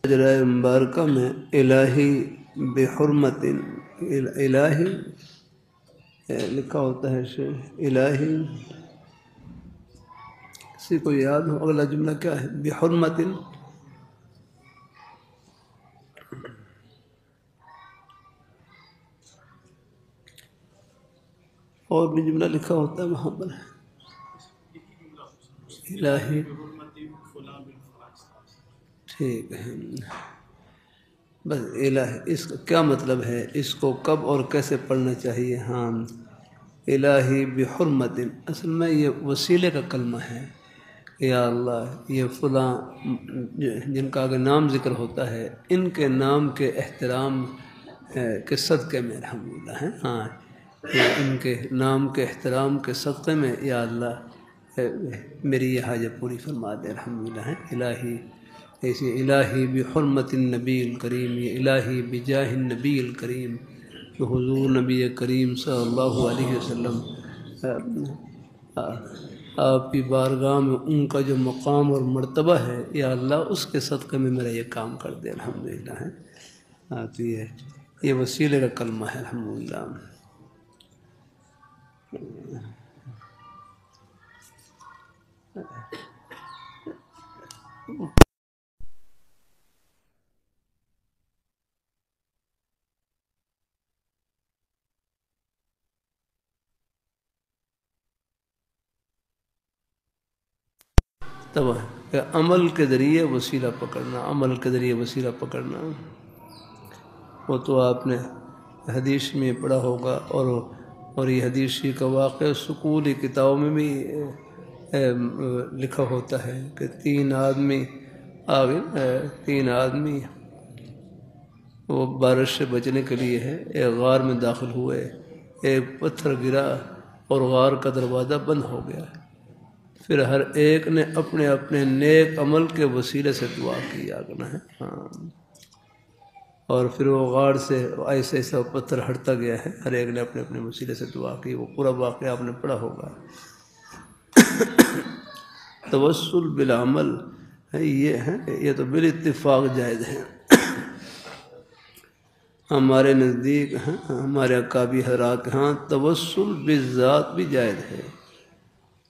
حجرہ مبارکہ میں الہی بحرمت الہی لکھا ہوتا ہے الہی، کسی کو یاد ہو اگلا جملہ کیا ہے؟ بحرمت، اور بھی جملہ لکھا ہوتا ہے وہاں پر الہی، ٹھیک ہے بس الہی، اس کا کیا مطلب ہے؟ اس کو کب اور کیسے پڑھنا چاہیے؟ ہاں، الہی بحرمت، اصل میں یہ وسیلے کا کلمہ ہے۔ یا اللہ، یہ فلاں جن کا آگے نام ذکر ہوتا ہے، ان کے نام کے احترام کے صدقے میں الحمدللہ ہے، ہاں، ان کے نام کے احترام کے صدقے میں یا اللہ میری یہ حاجت پوری فرما دے الحمدللہ ہے۔ الہی، ایسی الہی بحرمت النبی الکریم، یہ الہی بجاہ النبی الکریم، کہ حضور نبی کریم صلی اللہ علیہ وسلم آپ کی بارگاہ میں ان کا جو مقام اور مرتبہ ہے یا اللہ اس کے صدقے میں میرا یہ کام کر دے الحمدللہ ہے۔ تو یہ وسیلے کا کلمہ ہے الحمدللہ۔ تب عمل کے ذریعے وسیلہ پکڑنا، عمل کے ذریعے وسیلہ پکڑنا، وہ تو آپ نے حدیث میں پڑھا ہوگا، اور یہ حدیثی کا واقعہ اسکولی کتابوں میں بھی لکھا ہوتا ہے کہ تین آدمی وہ بارش سے بچنے کے لیے ہے ایک غار میں داخل ہوئے، ایک پتھر گرا اور غار کا دروازہ بند ہو گیا، پھر ہر ایک نے اپنے اپنے نیک عمل کے وسیلے سے دعا کیا کرنا ہے، ہاں، اور پھر وہ غار سے ایسے ایسا پتھر ہٹتا گیا ہے، ہر ایک نے اپنے اپنے وسیلے سے دعا کی، وہ پورا واقعہ آپ نے پڑھا ہوگا۔ توسل بالعمل یہ تو بالاتفاق جائز ہے، ہمارے نزدیک ہمارے اکابی حضرات ہاں توسل بالذات بھی جائز ہے،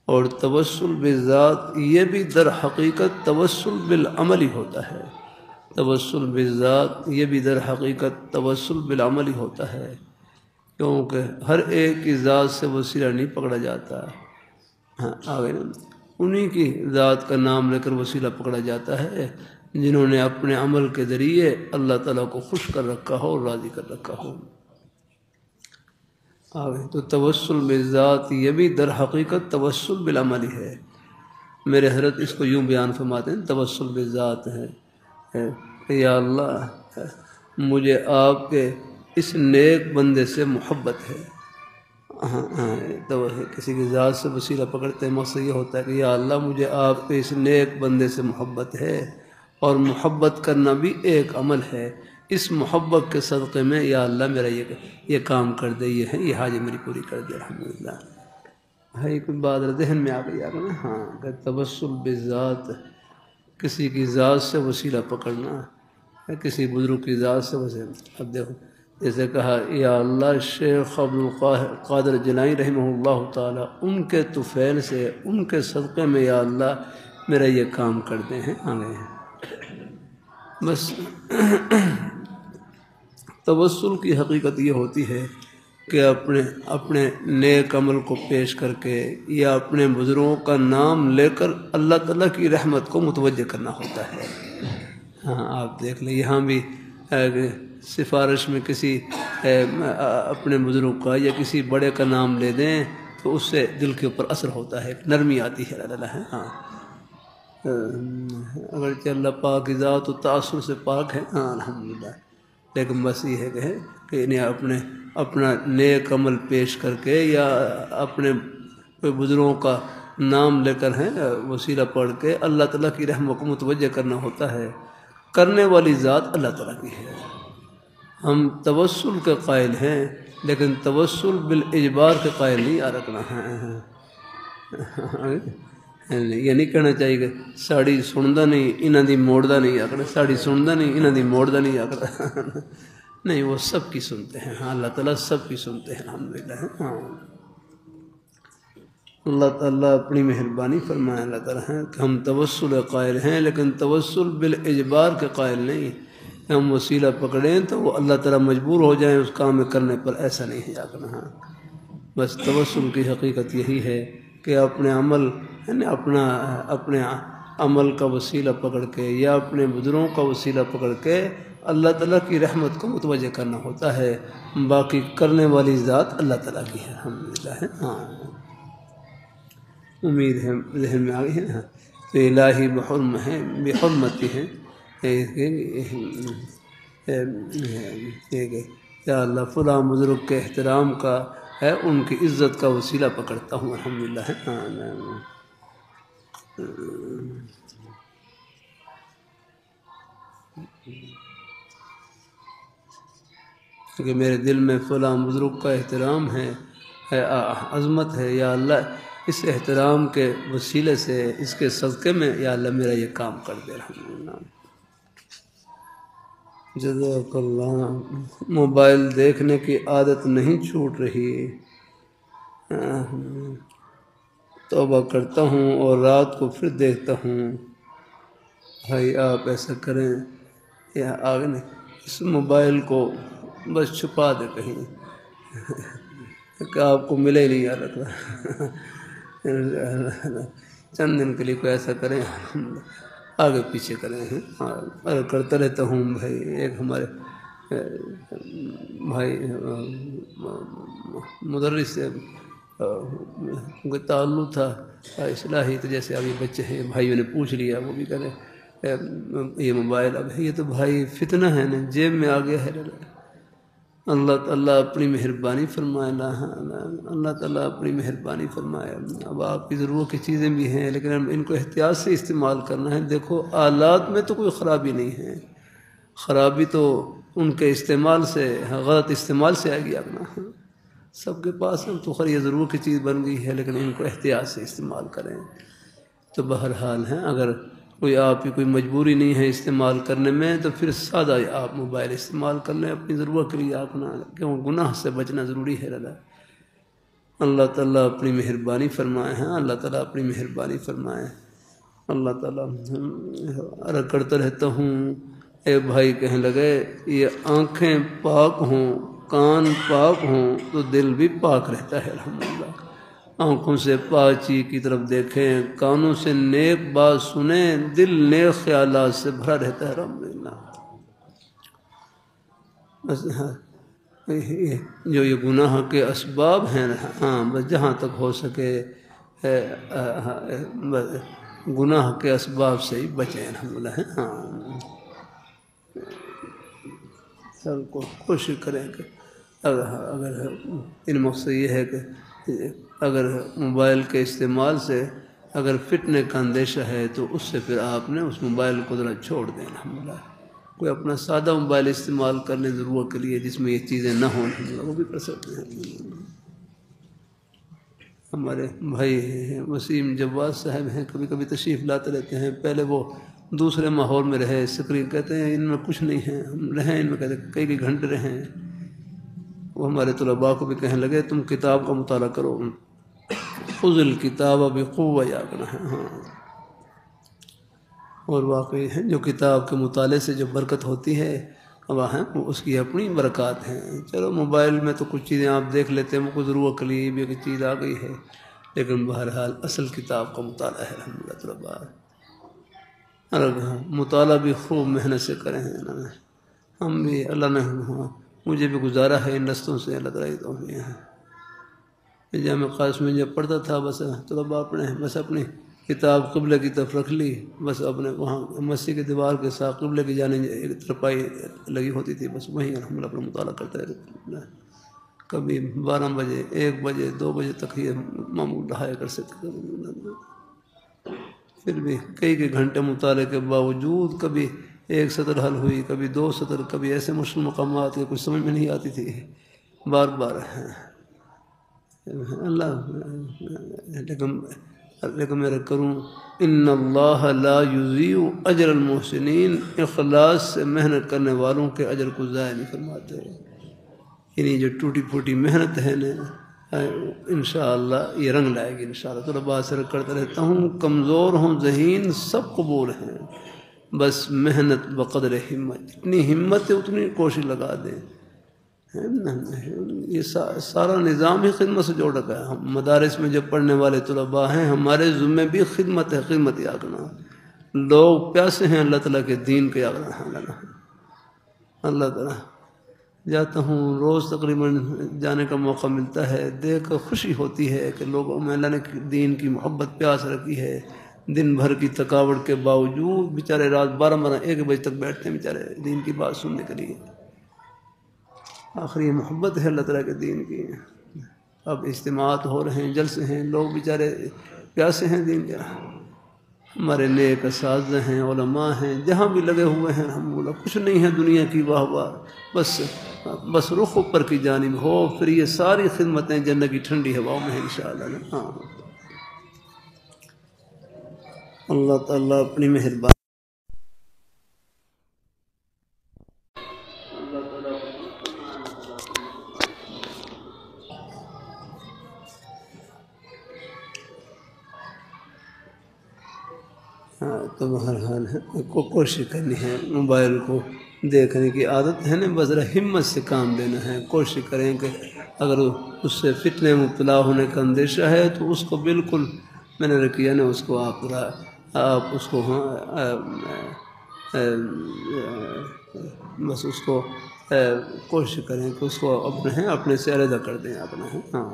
اور توسل بالذات یہ بھی در حقیقت توسل بالعمل ہی ہوتا ہے، توسل بالذات یہ بھی در حقیقت توسل بالعمل ہی ہوتا ہے، کیونکہ ہر ایک کی ذات سے وسیلہ نہیں پکڑا جاتا، ہاں آگے انہی کی ذات کا نام لے کر وسیلہ پکڑا جاتا ہے جنہوں نے اپنے عمل کے ذریعے اللہ تعالیٰ کو خوش کر رکھا ہو اور راضی کر رکھا ہو۔ تو توسل بالذات یہ بھی در حقیقت توسل بالعمل ہے۔ میرے حضرت اس کو یوں بیان فرماتے ہیں، توسل بالذات ہے یا اللہ مجھے آپ کے اس نیک بندے سے محبت ہے، تو کسی کی ذات سے وسیلہ پکڑتے ہیں، مقصد یہ ہوتا ہے کہ یا اللہ مجھے آپ کے اس نیک بندے سے محبت ہے، اور محبت کرنا بھی ایک عمل ہے، اس محبت کے صدقے میں یا اللہ میرا یہ کام کر دے، یہ حاجت میری پوری کر دے الحمدللہ۔ ہے کوئی بات ذہن میں آ گئی آپ نے؟ ہاں کہ توسل بالذات کسی کی ذات سے وسیلہ پکڑنا، کسی بزرگ کی ذات سے وسیلہ، اب دیکھو جیسے کہا یا اللہ شیخ عبد القادر جیلانی رحمہ اللہ تعالیٰ ان کے طفیل سے ان کے صدقے میں یا اللہ میرا یہ کام کرتے ہیں، آگے ہیں بس۔ توسل کی حقیقت یہ ہوتی ہے کہ اپنے نیک عمل کو پیش کر کے یا اپنے بزرگوں کا نام لے کر اللہ تعالیٰ کی رحمت کو متوجہ کرنا ہوتا ہے۔ ہاں آپ دیکھ لیں یہاں بھی سفارش میں کسی اپنے بزرگ کا یا کسی بڑے کا نام لے دیں تو اس سے دل کے اوپر اثر ہوتا ہے، نرمی آتی ہے، اللہ ہے، ہاں اگرچہ اللہ پاک کی ذات و تعصب سے پاک ہے، ہاں الحمدللہ، لیکن بس یہ ہے کہ انہیں اپنا نیک عمل پیش کر کے یا اپنے بزرگوں کا نام لے کر وسیلہ پڑھ کے اللہ تعالیٰ کی رحمت کو متوجہ کرنا ہوتا ہے، کرنے والی ذات اللہ تعالیٰ کی ہے۔ ہم توسل کے قائل ہیں لیکن توسل بالاجبار کے قائل نہیں رکھنا ہے، یہ نہیں کہنا چاہیے کہ ساڑی سنتا نہیں انہاں دی موڑدا نہیں آکڑا، ساڑی سنتا نہیں انہاں دی موڑدا نہیں آکڑا نہیں، وہ سب کی سنتے ہیں، ہاں اللہ تعالیٰ سب کی سنتے ہیں الحمدللہ۔ ہاں اللہ تعالیٰ اپنی مہربانی فرمائے، اللہ تعالیٰ ہیں کہ ہم توسل قائل ہیں لیکن توسل بالاجبار کے قائل نہیں، ہم وسیلہ پکڑیں تو وہ اللہ تعالیٰ مجبور ہو جائیں اس کام میں کرنے پر، ایسا نہیں ہے آگنا۔ ہاں بس توسل کی حقیقت یہی ہے کہ اپنے عمل یعنی اپنے عمل کا وسیلہ پکڑ کے یا اپنے بزرگوں کا وسیلہ پکڑ کے اللہ تعالیٰ کی رحمت کو متوجہ کرنا ہوتا ہے، باقی کرنے والی ذات اللہ تعالیٰ کی ہے الحمدللہ۔ ہاں امید ہے ذہن میں آ گئی ہے نا، تو الہی بحرم ہے بحرمتی ہے یا اللہ فلاں بزرگ کے احترام کا ہے، ان کی عزت کا وسیلہ پکڑتا ہوں الحمدللہ۔ کہ میرے دل میں فلاں بزرگ کا احترام ہے، عظمت ہے، یا اللہ اس احترام کے وسیلے سے اس کے صدقے میں یا اللہ میرا یہ کام کر دے الحمدللہ۔ جزاک اللہ۔ موبائل دیکھنے کی عادت نہیں چھوٹ رہی، توبہ کرتا ہوں اور رات کو پھر دیکھتا ہوں۔ بھائی آپ ایسا کریں یا آگے نہیں، اس موبائل کو بس چھپا دے کہیں کہ آپ کو ملے نہیں یا رکھا چند دن کے لیے کوئی ایسا کریں، آگے پیچھے کریں ہیں۔ اور کرتا رہتا ہوں بھائی، ایک ہمارے بھائی مدرس سے کوئی تعلق تھا اصلاحی، تو جیسے ابھی بچے ہیں بھائیوں نے پوچھ لیا، وہ بھی کرے یہ موبائل اب یہ تو بھائی فتنہ ہے نا، جیب میں آ گیا ہے۔ اللہ تعالیٰ اپنی مہربانی فرمائے، اللہ تعالیٰ اپنی مہربانی فرمائے۔ اب آپ کی ضرورت کی چیزیں بھی ہیں لیکن ہم ان کو احتیاط سے استعمال کرنا ہے۔ دیکھو آلات میں تو کوئی خرابی نہیں ہے، خرابی تو ان کے استعمال سے، غلط استعمال سے آئے گی اپنا۔ سب کے پاس ہم تو خیر یہ ضرورت کی چیز بن گئی ہے لیکن ان کو احتیاط سے استعمال کریں۔ تو بہرحال ہیں اگر کوئی آپ کی کوئی مجبوری نہیں ہے استعمال کرنے میں تو پھر سادہ آپ موبائل استعمال کر لیں اپنی ضرورت کے لیے، آپ نہ کیوں گناہ سے بچنا ضروری ہے۔ اللہ تعالیٰ اپنی مہربانی فرمائے ہیں، اللہ تعالیٰ اپنی مہربانی فرمائے۔ اللہ تعالیٰ عرض کرتا رہتا ہوں، اے بھائی کہنے لگے یہ آنکھیں پاک ہوں، کان پاک ہوں تو دل بھی پاک رہتا ہے الحمدللہ۔ آنکھوں سے پاک چیز کی طرف دیکھیں، کانوں سے نیک بات سنیں، دل نیک خیالات سے بھرا رہتا ہے الحمدللہ۔ جو یہ گناہ کے اسباب ہیں، ہاں بس جہاں تک ہو سکے گناہ کے اسباب سے ہی بچیں الحمدللہ۔ ہاں سب کو کوشش کریں کہ اگر ان مقصد یہ ہے کہ اگر موبائل کے استعمال سے اگر فتنے کا اندیشہ ہے تو اس سے پھر آپ نے اس موبائل کو ذرا چھوڑ دیں الحمدللہ۔ کوئی اپنا سادہ موبائل استعمال کرنے ضرورت کے لیے جس میں یہ چیزیں نہ ہوں وہ بھی کر سکتے ہیں۔ ہمارے بھائی وسیم جواد صاحب ہیں، کبھی کبھی تشریف لاتے رہتے ہیں، پہلے وہ دوسرے ماحول میں رہے، اسکرین کہتے ہیں ان میں کچھ نہیں ہے، ہم رہیں ان میں کہتے ہیں کئی گھنٹے رہیں۔ وہ ہمارے طلباء کو بھی کہنے لگے تم کتاب کا مطالعہ کرو، خذ الکتاب بقوہ یا کرنا ہے۔ ہاں اور واقعی ہے جو کتاب کے مطالعے سے جو برکت ہوتی ہے وہ ہیں اس کی اپنی برکات ہیں۔ چلو موبائل میں تو کچھ چیزیں آپ دیکھ لیتے ہیں، وہ کوئی ضرورت کے لیے بھی ایک چیز آ گئی ہے، لیکن بہرحال اصل کتاب کا مطالعہ ہے الحمدللہ طلباء۔ مطالعہ بھی خوب محنت سے کریں ہیں، ہم بھی اللہ نے مجھے بھی گزارا ہے ان رستوں سے، اللہ تعالیٰ تو جامع قاسم میں جب پڑھتا تھا بس طلباء اپنے بس اپنی کتاب قبلے کی طرف رکھ لی، بس اپنے وہاں مسجد کی دیوار کے ساتھ قبلے کی جانب ایک ترپائی لگی ہوتی تھی، بس وہیں الحمدللہ اپنا مطالعہ کرتے رہتے۔ کبھی 12 بجے 1 بجے 2 بجے تک یہ معمول رہا کر سکتے، پھر بھی کئی گھنٹے مطالعے کے باوجود کبھی 1 سطر حل ہوئی، کبھی 2 سطر، کبھی ایسے مشکل مقامات کے کچھ سمجھ میں نہیں آتی تھی، بار بار اللہ لیکن لیکن میرا کروں ان اللہ لا یضیع اجر المحسنین، اخلاص سے محنت کرنے والوں کے اجر کو ضائع نہیں فرماتے۔ یعنی جو ٹوٹی پھوٹی محنت ہے نا، انشاءاللہ یہ رنگ لائے گی انشاءاللہ۔ طلباء سے کرتا رہتا ہوں، کمزور ہوں ذہین سب قبول ہیں، بس محنت بقدر ہمت، اتنی ہمت ہے اتنی کوشش لگا دیں۔ یہ سارا نظام ہی خدمت سے جوڑ رکھا ہے۔ ہم مدارس میں جو پڑھنے والے طلباء ہیں، ہمارے ذمے بھی خدمت ہے، خدمت یاگنا۔ لوگ پیاسے ہیں اللہ تعالیٰ کے دین کے یاگنا۔ اللہ تعالیٰ جاتا ہوں روز تقریباً جانے کا موقع ملتا ہے، دیکھ کر خوشی ہوتی ہے کہ لوگوں میں اللہ نے دین کی محبت پیاس رکھی ہے۔ دن بھر کی تھکاوٹ کے باوجود بیچارے رات 12 1 بجے تک بیٹھتے ہیں بیچارے دین کی بات سننے کے لیے۔ آخری محبت ہے اللہ تعالیٰ کے دین کی۔ اب اجتماعات ہو رہے ہیں، جلسے ہیں، لوگ بیچارے پیاسے ہیں دین کے۔ ہمارے نیک اساتذہ ہیں، علماء ہیں، جہاں بھی لگے ہوئے ہیں الحمدللہ، کچھ نہیں ہے دنیا کی واہ واہ، بس رخ اوپر کی جانب ہو، پھر یہ ساری خدمتیں جنت کی ٹھنڈی ہواؤں میں ہیں انشاءاللہ۔ ہاں اللہ تعالیٰ اپنی مہربانی تو بہرحال کوشش کرنی ہے۔ موبائل کو دیکھنے کی عادت ہے نا، بس ہمت سے کام لینا ہے۔ کوشش کریں کہ اگر اس سے فتنے مبتلا ہونے کا اندیشہ ہے تو اس کو بالکل میں نے کیا نا، اس کو آپ اس کو بس اس کو کوشش کریں کہ اس کو اپنے سے علیحدہ کر دیں اپنا۔ ہاں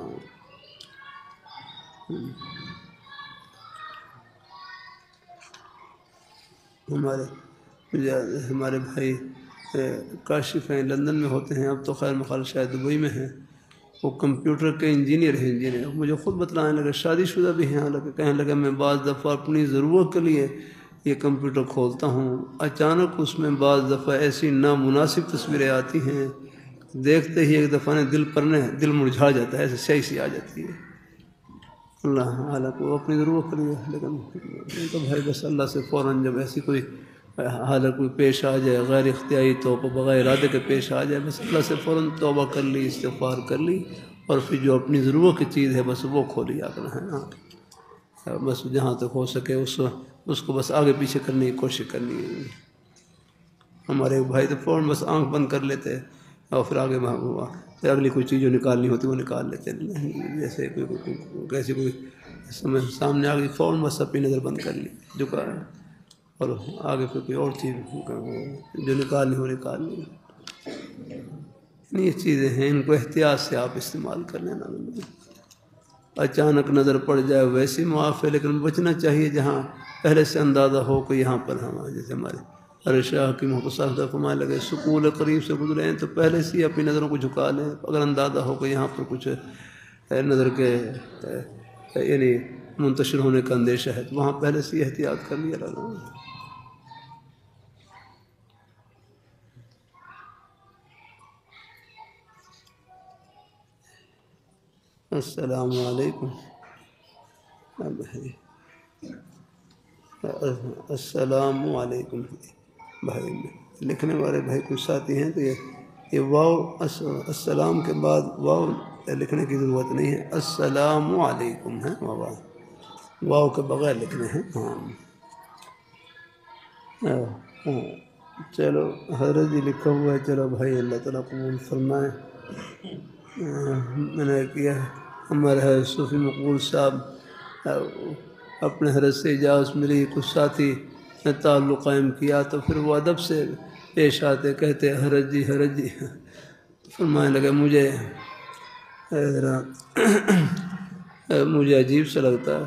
ہمارے بھائی کاشف ہیں، لندن میں ہوتے ہیں، اب تو خیر مخال شاید دبئی میں ہیں۔ وہ کمپیوٹر کے انجینئر ہیں۔ مجھے خود بتلانے لگے، شادی شدہ بھی ہیں، حالانکہ کہنے لگے میں بعض دفعہ اپنی ضرورت کے لیے یہ کمپیوٹر کھولتا ہوں، اچانک اس میں بعض دفعہ ایسی نامناسب تصویریں آتی ہیں، دیکھتے ہی ایک دفعہ دل مرجھا جاتا ہے، ایسے سیاہی سی آ جاتی ہے۔ اللہ حالانکہ وہ اپنی ضرورت کے لیے، لیکن تو بھائی بس اللہ سے فوراً جب ایسی کوئی حالت کوئی پیش آ جائے، غیر اختیاری طور پر بغیر ارادے کے پیش آ جائے، بس اللہ سے فوراً توبہ کر لی، استغفار کر لی، اور پھر جو اپنی ضرورت کی چیز ہے بس وہ کھولی آنا ہے۔ ہاں بس جہاں تک ہو سکے اس کو بس آگے پیچھے کرنے کی کوشش کرنی ہے۔ ہمارے ایک بھائی تو فوراً بس آنکھ بند کر لیتے اور پھر آگے پھر اگلی کوئی چیز جو نکالنی ہوتی وہ نکال لیتے، جیسے کیسی کوئی سامنے آ گئی فوراً بس اپنی نظر بند کر لی، جھکا ہے، اور آگے پھر کوئی اور چیز جو نکالنی ہو نکال لی۔ یہ چیزیں ہیں، ان کو احتیاط سے آپ استعمال کر لینا۔ اچانک نظر پڑ جائے ویسی معاف ہے، لیکن بچنا چاہیے جہاں پہلے سے اندازہ ہو کہ یہاں پر ہم جیسے ہمارے ہر شاہ کی محبت فرمانے لگے سکول قریب سے گزرے ہیں تو پہلے سے ہی اپنی نظروں کو جھکا لیں، اگر اندازہ ہو کہ یہاں پر کچھ نظر کے یعنی منتشر ہونے کا اندیشہ ہے تو وہاں پہلے سے ہی احتیاط کر لیا لگا۔ السلام علیکم۔ السلام علیکم بھائی، لکھنے والے بھائی کچھ ساتھی ہیں تو یہ واو السلام کے بعد واو لکھنے کی ضرورت نہیں ہے، السلام علیکم ہے، واو کے بغیر لکھنے ہیں۔ ہاں چلو حضرت جی لکھا ہوا ہے، چلو بھائی اللہ تعالیٰ قبول فرمائے۔ میں نے کیا ہمارے صوفی مقبول صاحب اپنے حضرت سے اجازت ملی، کچھ ساتھی نے تعلق قائم کیا تو پھر وہ ادب سے پیش آتے، کہتے حضرت جی فرمانے لگے مجھے عجیب سا لگتا ہے،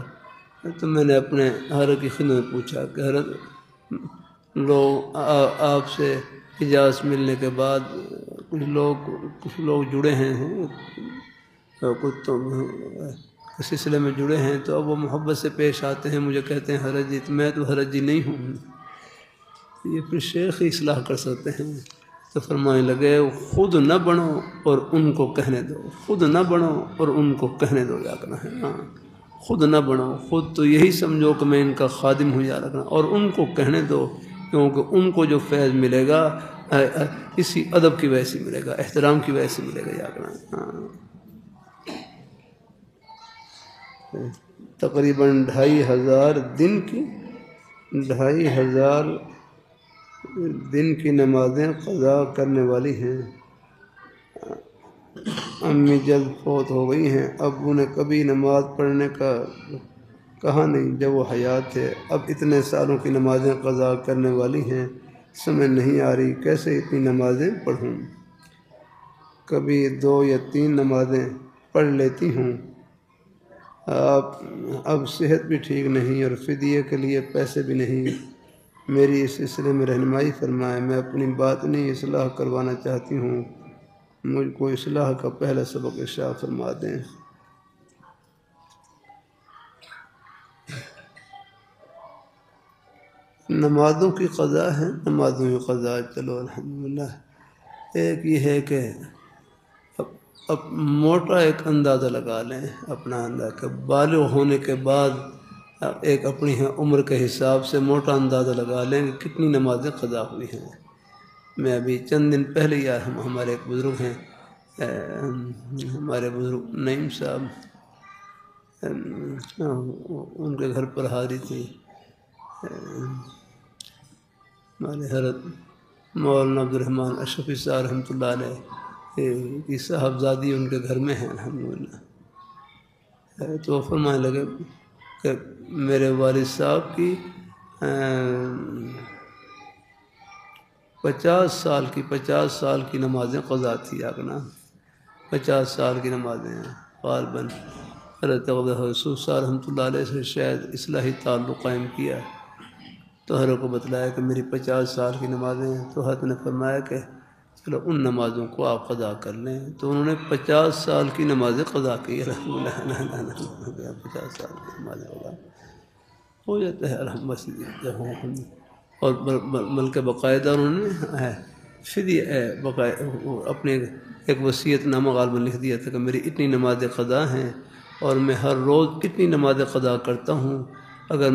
تو میں نے اپنے حضرت کی خدمت میں پوچھا کہ حضرت لوگ آپ سے اجازت ملنے کے بعد کچھ لوگ جڑے ہیں کچھ تو سلسلے میں جڑے ہیں تو اب وہ محبت سے پیش آتے ہیں، مجھے کہتے ہیں حضرت جی، میں تو حضرت جی نہیں ہوں، یہ پھر شیخ ہی اصلاح کر سکتے ہیں۔ تو فرمانے لگے خود نہ بنو اور ان کو کہنے دو، خود نہ بنو اور ان کو کہنے دو، یا کرنا ہے۔ ہاں خود نہ بنو، خود تو یہی سمجھو کہ میں ان کا خادم ہوں یا رکھنا، اور ان کو کہنے دو، کیونکہ ان کو جو فیض ملے گا اسی ادب کی وجہ سے ملے گا، احترام کی وجہ سے ملے گا یا رکھنا۔ تقریباً 2500 دن کی نمازیں قضا کرنے والی ہیں۔ امی جلد فوت ہو گئی ہیں، ابو نے کبھی نماز پڑھنے کا کہا نہیں جب وہ حیات تھے، اب اتنے سالوں کی نمازیں قضا کرنے والی ہیں، سمجھ نہیں آ رہی کیسے اتنی نمازیں پڑھوں، کبھی 2 یا 3 نمازیں پڑھ لیتی ہوں، اب صحت بھی ٹھیک نہیں اور فدیے کے لیے پیسے بھی نہیں، میری اس سلسلے میں رہنمائی فرمائیں، میں اپنی باطنی اصلاح کروانا چاہتی ہوں، مجھ کو اصلاح کا پہلا سبق ارشاد فرما دیں۔ نمازوں کی قضا ہے، نمازوں کی قضا چلو الحمدللہ۔ ایک یہ ہے کہ اب موٹا ایک اندازہ لگا لیں اپنا اندازہ کہ بالغ ہونے کے بعد ایک اپنی عمر کے حساب سے موٹا اندازہ لگا لیں کہ کتنی نمازیں قضا ہوئی ہیں۔ میں ابھی چند دن پہلے ہی ہمارے ایک بزرگ ہیں، ہمارے بزرگ نعیم صاحب، ان کے گھر پر حاضری تھی، ہمارے حضرت مولانا عبدالرحمن اشرفی صاحب رحمۃ اللہ علیہ کی صاحبزادی ان کے گھر میں ہیں الحمدللہ۔ تو فرمانے لگے کہ میرے والد صاحب کی 50 سال کی نمازیں قضا تھی آگنا، 50 سال کی نمازیں غالباً حضرت رسول صاحب رحمۃ اللہ علیہ سے شاید اصلاحی تعلق قائم کیا، تو حضرت کو بتلایا کہ میری 50 سال کی نمازیں ہیں، تو حضرت نے فرمایا کہ چلو ان نمازوں کو آپ قضا کر لیں، تو انہوں نے 50 سال کی نمازیں قضا کی، الحمد للہ 50 سال کی نمازیں قضا ہو جاتا ہے الحمد، اور بلکہ باقاعدہ انہوں نے فدیہ اپنے ایک وصیت نامہ غالباً لکھ دیا تھا کہ میری اتنی نمازیں قضا ہیں اور میں ہر روز اتنی نمازیں قضا کرتا ہوں، اگر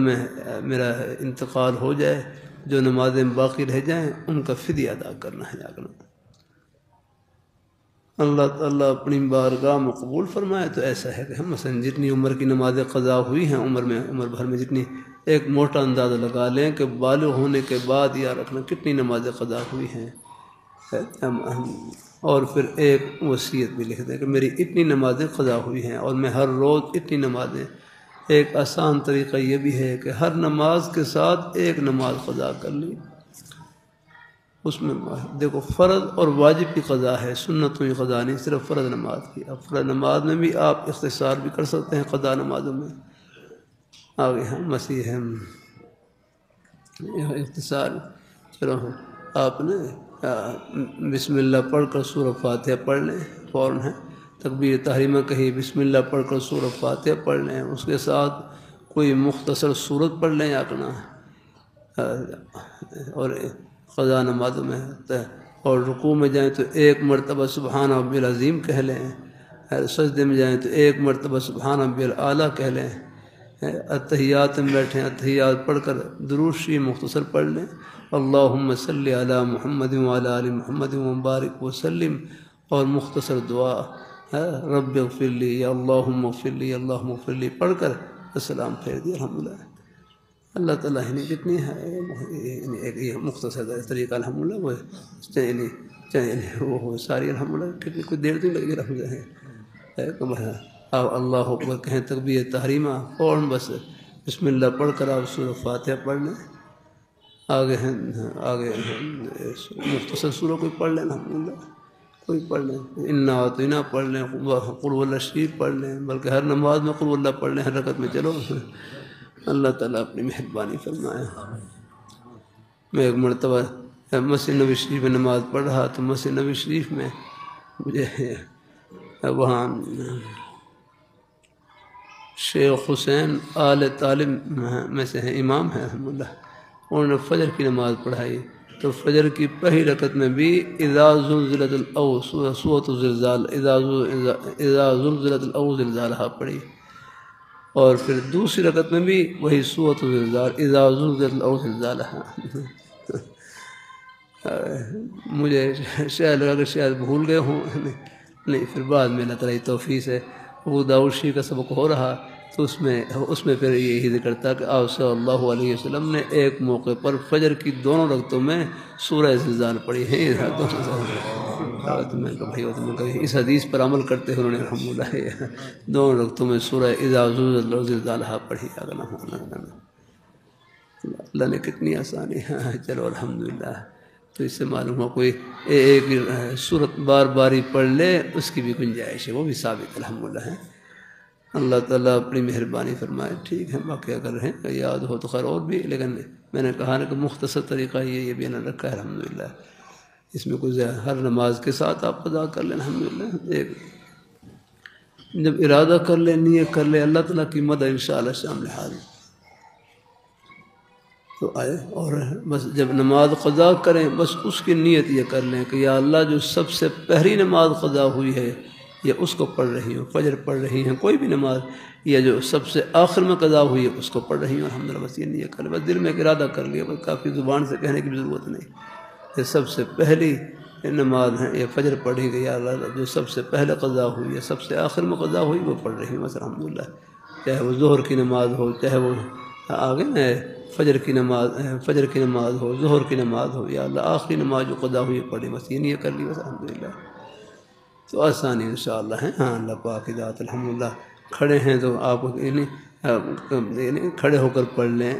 میرا انتقال ہو جائے جو نمازیں باقی رہ جائیں ان کا فدیہ ادا کرنا ہے آگنا۔ اللہ تعالیٰ اپنی بارگاہ میں قبول فرمائے تو ایسا ہے کہ ہم مثلا جتنی عمر کی نمازیں قضا ہوئی ہیں عمر بھر میں جتنی، ایک موٹا اندازہ لگا لیں کہ بالغ ہونے کے بعد یا رکھنا کتنی نمازیں قضا ہوئی ہیں، اور پھر ایک وصیت بھی لکھ دیں کہ میری اتنی نمازیں قضا ہوئی ہیں اور میں ہر روز اتنی نمازیں۔ ایک آسان طریقہ یہ بھی ہے کہ ہر نماز کے ساتھ ایک نماز قضا کر لی، اس میں دیکھو فرض اور واجب کی قضا ہے، سنتوں کی قضا نہیں، صرف فرض نماز کی۔ اب فرض نماز میں بھی آپ اختصار بھی کر سکتے ہیں قضا نمازوں میں، آگے ہم مسیح ہیں اختصار، چلو آپ نے بسم اللہ پڑھ کر سورہ فاتحہ پڑھ لیں، فوراً ہے تکبیر تحریمہ کہی بسم اللہ پڑھ کر سورہ فاتحہ پڑھ لیں، اس کے ساتھ کوئی مختصر سورت پڑھ لیں اپنا، اور قضا نمازوں میں اور رکوع میں جائیں تو 1 مرتبہ سبحان ربی العظیم کہہ لیں، سجدے میں جائیں تو 1 مرتبہ سبحان ربی الاعلیٰ کہہ لیں، اتحیات میں بیٹھیں اتحیات پڑھ کر درود شریف مختصر پڑھ لیں، اللہم صلی علی محمد وعلی آل محمد وبارک وسلم، اور مختصر دعا رب اغفر لی یا اللہم اغفر لی اللہم اغفر لی پڑھ کر السلام پھیر دیا الحمدللہ۔ اللہ تعالیٰ نے جتنی ہے ایک مختصر طریقہ الحمدللہ وہ ساری الحمدللہ کتنی کوئی دیر نہیں لگی الحمدللہ، آپ اللہ اکبر کہیں تکبیر تحریمہ فوراً بس بسم اللہ پڑھ کر آپ سورہ فاتحہ پڑھ لیں، آگے مختصر سورہ کوئی پڑھ لیں الحمدللہ، کوئی پڑھ لیں، انا اعطینا پڑھ لیں، قل هو اللہ شریف پڑھ لیں، بلکہ ہر نماز میں قل هو اللہ پڑھ لیں، ہر رکعت میں چلو، اللہ تعالیٰ اپنی مہربانی فرمائے۔ میں ایک مرتبہ مسجد نبوی شریف میں نماز پڑھ رہا تو مسجد نبوی شریف میں مجھے وہاں شیخ حسین آل طالب میں سے ہیں، امام ہیں الحمدللہ، انہوں نے فجر کی نماز پڑھائی، تو فجر کی پہلی رکعت میں بھی اذا زلزلت الارض سورۃ الزلزال اذا زلزلت الارض زلزالہا پڑھی، اور پھر دوسری رکعت میں بھی وہی سورۃ الزلزال اذا زلزلت الارض زلزالها۔ مجھے شاید لگا کہ شاید بھول گئے ہوں، نہیں پھر بعد میں اللہ تعالیٰ کی توفیق سے ابو داؤد شریف کا سبق ہو رہا تو اس میں پھر یہی ذکر تھا کہ آپ صلی اللہ علیہ وسلم نے ایک موقع پر فجر کی دونوں رکعتوں میں سورہ زلزال پڑھی ہے۔ اس حدیث پر عمل کرتے ہوئے انہوں نے الحمدللہ دونوں رکعتوں میں سورہ اذا زلزلت الارض زلزالها پڑھی۔ اللہ نے کتنی آسانی ہے۔ چلو الحمدللہ، تو اس سے معلوم ہو کوئی ایک صورت بار بار ہی پڑھ لے اس کی بھی گنجائش ہے، وہ بھی ثابت الحمدللہ ہے۔ اللہ تعالیٰ اپنی مہربانی فرمائے۔ ٹھیک ہے، باقی اگر ہیں یاد ہو تو خیر اور بھی، لیکن میں نے کہا نا کہ مختصر طریقہ یہ بھی نہ رکھا ہے الحمدللہ۔ اس میں کوئی ہر نماز کے ساتھ آپ قضا کر لیں الحمدللہ۔ ایک جب ارادہ کر لیں، نیت کر لیں، اللہ تعالیٰ کی مدد انشاءاللہ شامل حاضر تو آئے، اور بس جب نماز قضا کریں بس اس کی نیت یہ کر لیں کہ یا اللہ جو سب سے پہلی نماز قضا ہوئی ہے یا اس کو پڑھ رہی ہوں، فجر پڑھ رہی ہیں، کوئی بھی نماز، یا جو سب سے آخر میں قضا ہوئی ہے اس کو پڑھ رہی ہوں الحمدللہ، بس یہ نیت کر لیں، بس دل میں ایک ارادہ کر لیا، بس کافی زبان سے کہنے کی بھی ضرورت نہیں۔ یہ سب سے پہلی نماز ہے، یہ فجر پڑھی گئی، یا اللہ جو سب سے پہلے قضا ہوئی ہے، سب سے آخر میں قضا ہوئی وہ پڑھ رہی ہوں بس الحمدللہ، چاہے وہ ظہر کی نماز ہو، چاہے وہ آگے فجر کی نماز ہو، ظہر کی نماز ہو، یا اللہ آخری نماز جو قضا ہوئی پڑھی، بس یہ نیت کر لی بس الحمدللہ، تو آسانی انشاءاللہ ہے۔ ہاں اللہ پاک کی ذات الحمدللہ۔ کھڑے ہیں تو آپ یعنی کھڑے ہو کر پڑھ لیں،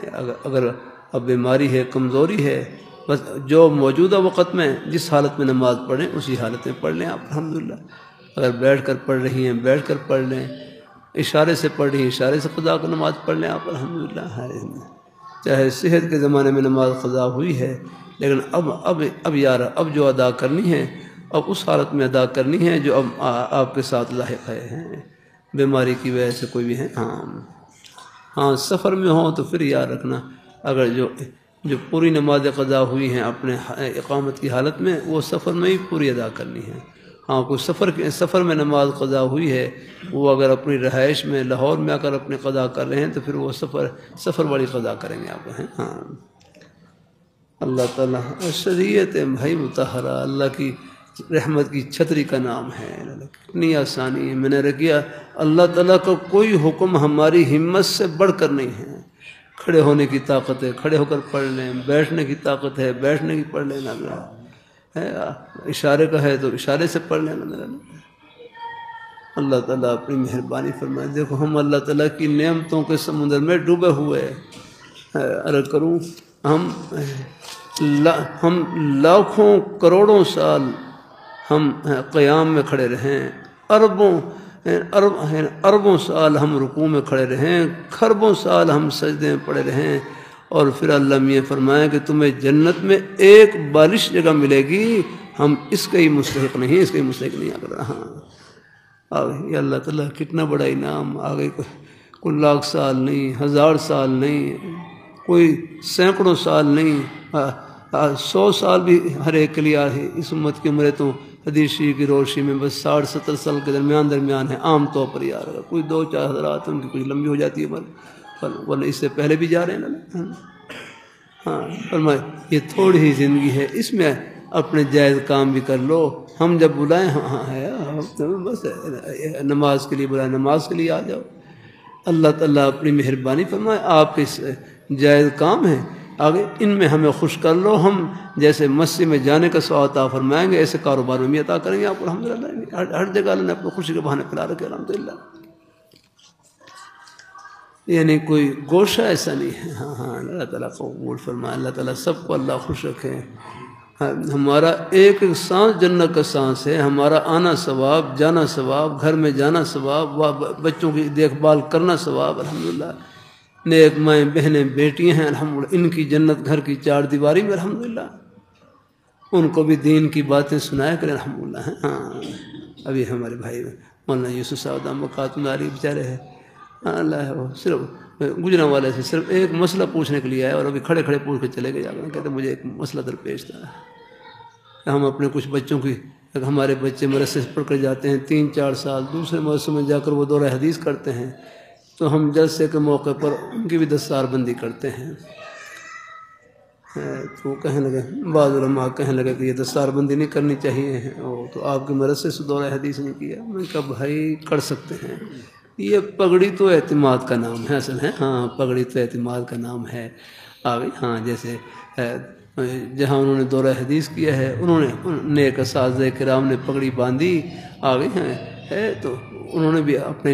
اگر اب بیماری ہے، کمزوری ہے، بس جو موجودہ وقت میں جس حالت میں نماز پڑھیں اسی حالت میں پڑھ لیں آپ الحمدللہ۔ اگر بیٹھ کر پڑھ رہی ہیں بیٹھ کر پڑھ لیں، اشارے سے پڑھ رہی ہیں اشارے سے قضا کا نماز پڑھ لیں آپ الحمدللہ۔ چاہے صحت کے زمانے میں نماز قضا ہوئی ہے، لیکن اب یار اب جو ادا کرنی ہے اب اس حالت میں ادا کرنی ہے جو اب آپ کے ساتھ لاحق ہے، بیماری کی وجہ سے کوئی بھی ہے۔ ہاں سفر میں ہوں تو پھر یاد رکھنا، اگر جو پوری نماز قضا ہوئی ہیں اپنے اقامت کی حالت میں، وہ سفر میں ہی پوری ادا کرنی ہے۔ ہاں کوئی سفر میں نماز قضا ہوئی ہے، وہ اگر اپنی رہائش میں لاہور میں آ کر اپنے قضا کر رہے ہیں تو پھر وہ سفر والی قضا کریں گے آپ ہیں۔ ہاں اللہ تعالیٰ شریعت بھائی مطہرہ اللہ کی رحمت کی چھتری کا نام ہے، کتنی آسانی ہے۔ میں نے رکھیا اللہ تعالیٰ کا کوئی حکم ہماری ہمت سے بڑھ کر نہیں ہے۔ کھڑے ہونے کی طاقت ہے، کھڑے ہو کر پڑھ لیں، بیٹھنے کی طاقت ہے، بیٹھنے کی پڑھ لیں، اشارے کا ہے تو اشارے سے پڑھ لیں۔ اللہ تعالیٰ اپنی مہربانی فرمائے۔ دیکھو ہم اللہ تعالیٰ کی نعمتوں کے سمندر میں ڈوبے ہوئے عرض کروں، ہم لاکھوں کروڑوں سال ہم قیام میں کھڑے رہیں، اربوں سال ہم رکوع میں کھڑے رہیں، کھربوں سال ہم سجدے میں پڑے رہیں، اور پھر اللہ میاں فرمایا کہ تمہیں جنت میں ایک بالش جگہ ملے گی، ہم اس کا ہی مستحق نہیں، اس کا ہی مستحق نہیں آ رہا۔ آگے اللہ تعالیٰ کتنا بڑا انعام، آگے کوئی لاکھ سال نہیں، 1000 سال نہیں، کوئی سینکڑوں سال نہیں، 100 سال بھی ہر ایک کے لیے ہے۔ اس امت کی عمریں تو حدیث شریف کی روشنی میں بس 60-70 سال کے درمیان ہے عام طور پر یار، کوئی 2-4 حضرات ان کی کچھ لمبی ہو جاتی ہے ورنہ اس سے پہلے بھی جا رہے ہیں نا۔ ہاں فرمائے یہ تھوڑی ہی زندگی ہے، اس میں اپنے جائز کام بھی کر لو، ہم جب بلائیں بس نماز کے لیے بلائیں نماز کے لیے آ جاؤ۔ اللہ تعالیٰ اپنی مہربانی فرمائے، آپ کے جائز کام ہیں آگے ان میں ہمیں خوش کر لو، ہم جیسے مسجد میں جانے کا ثواب عطا فرمائیں گے ایسے کاروبار میں بھی عطا کریں گے آپ الحمدللہ۔ ہر جگہ اللہ نے اپنے خوشی کے بہانے پھیلا رکھے الحمدللہ، یعنی کوئی گوشہ ایسا نہیں ہے۔ ہاں اللہ تعالیٰ کو قبول فرمائے، اللہ تعالیٰ سب کو اللہ خوش رکھے۔ ہمارا ایک سانس جنت کا سانس ہے، ہمارا آنا ثواب، جانا ثواب، گھر میں جانا ثواب، بچوں کی دیکھ بھال کرنا ثواب الحمدللہ، نیک مائیں بہنیں بیٹیاں ہیں الحمدللہ، ان کی جنت گھر کی 4 دیواری میں الحمدللہ، ان کو بھی دین کی باتیں سنایا کریں الحمدللہ۔ ہاں ابھی ہمارے بھائی مولانا یوسف صاحب خاتون عاری بیچارے ہیں، اللہ وہ صرف گجرا والے سے صرف ایک مسئلہ پوچھنے کے لیے آئے اور ابھی کھڑے کھڑے پوچھ کے چلے گئے، جا کر کہتے مجھے ایک مسئلہ درپیش تھا کہ ہم اپنے کچھ بچوں کی، ہمارے بچے مدرسے سے پڑھ کر جاتے ہیں 3-4 سال، دوسرے مدرسے میں جا کر وہ دورہ حدیث کرتے ہیں، تو ہم جلسے کے موقع پر ان کی بھی دستار بندی کرتے ہیں۔ تو کہنے لگے، بعض علماء کہنے لگے کہ یہ دستار بندی نہیں کرنی چاہیے، تو آپ کے مدرسے سے دورہ حدیث نہیں کیا۔ میں نے کہا بھائی کر سکتے ہیں، یہ پگڑی تو اعتماد کا نام ہے اصل ہے، ہاں پگڑی تو اعتماد کا نام ہے آگے، ہاں جیسے جہاں انہوں نے دورہ حدیث کیا ہے، انہوں نے نیک اساتذہ کرام نے پگڑی باندھی آگے ہے، تو انہوں نے بھی اپنے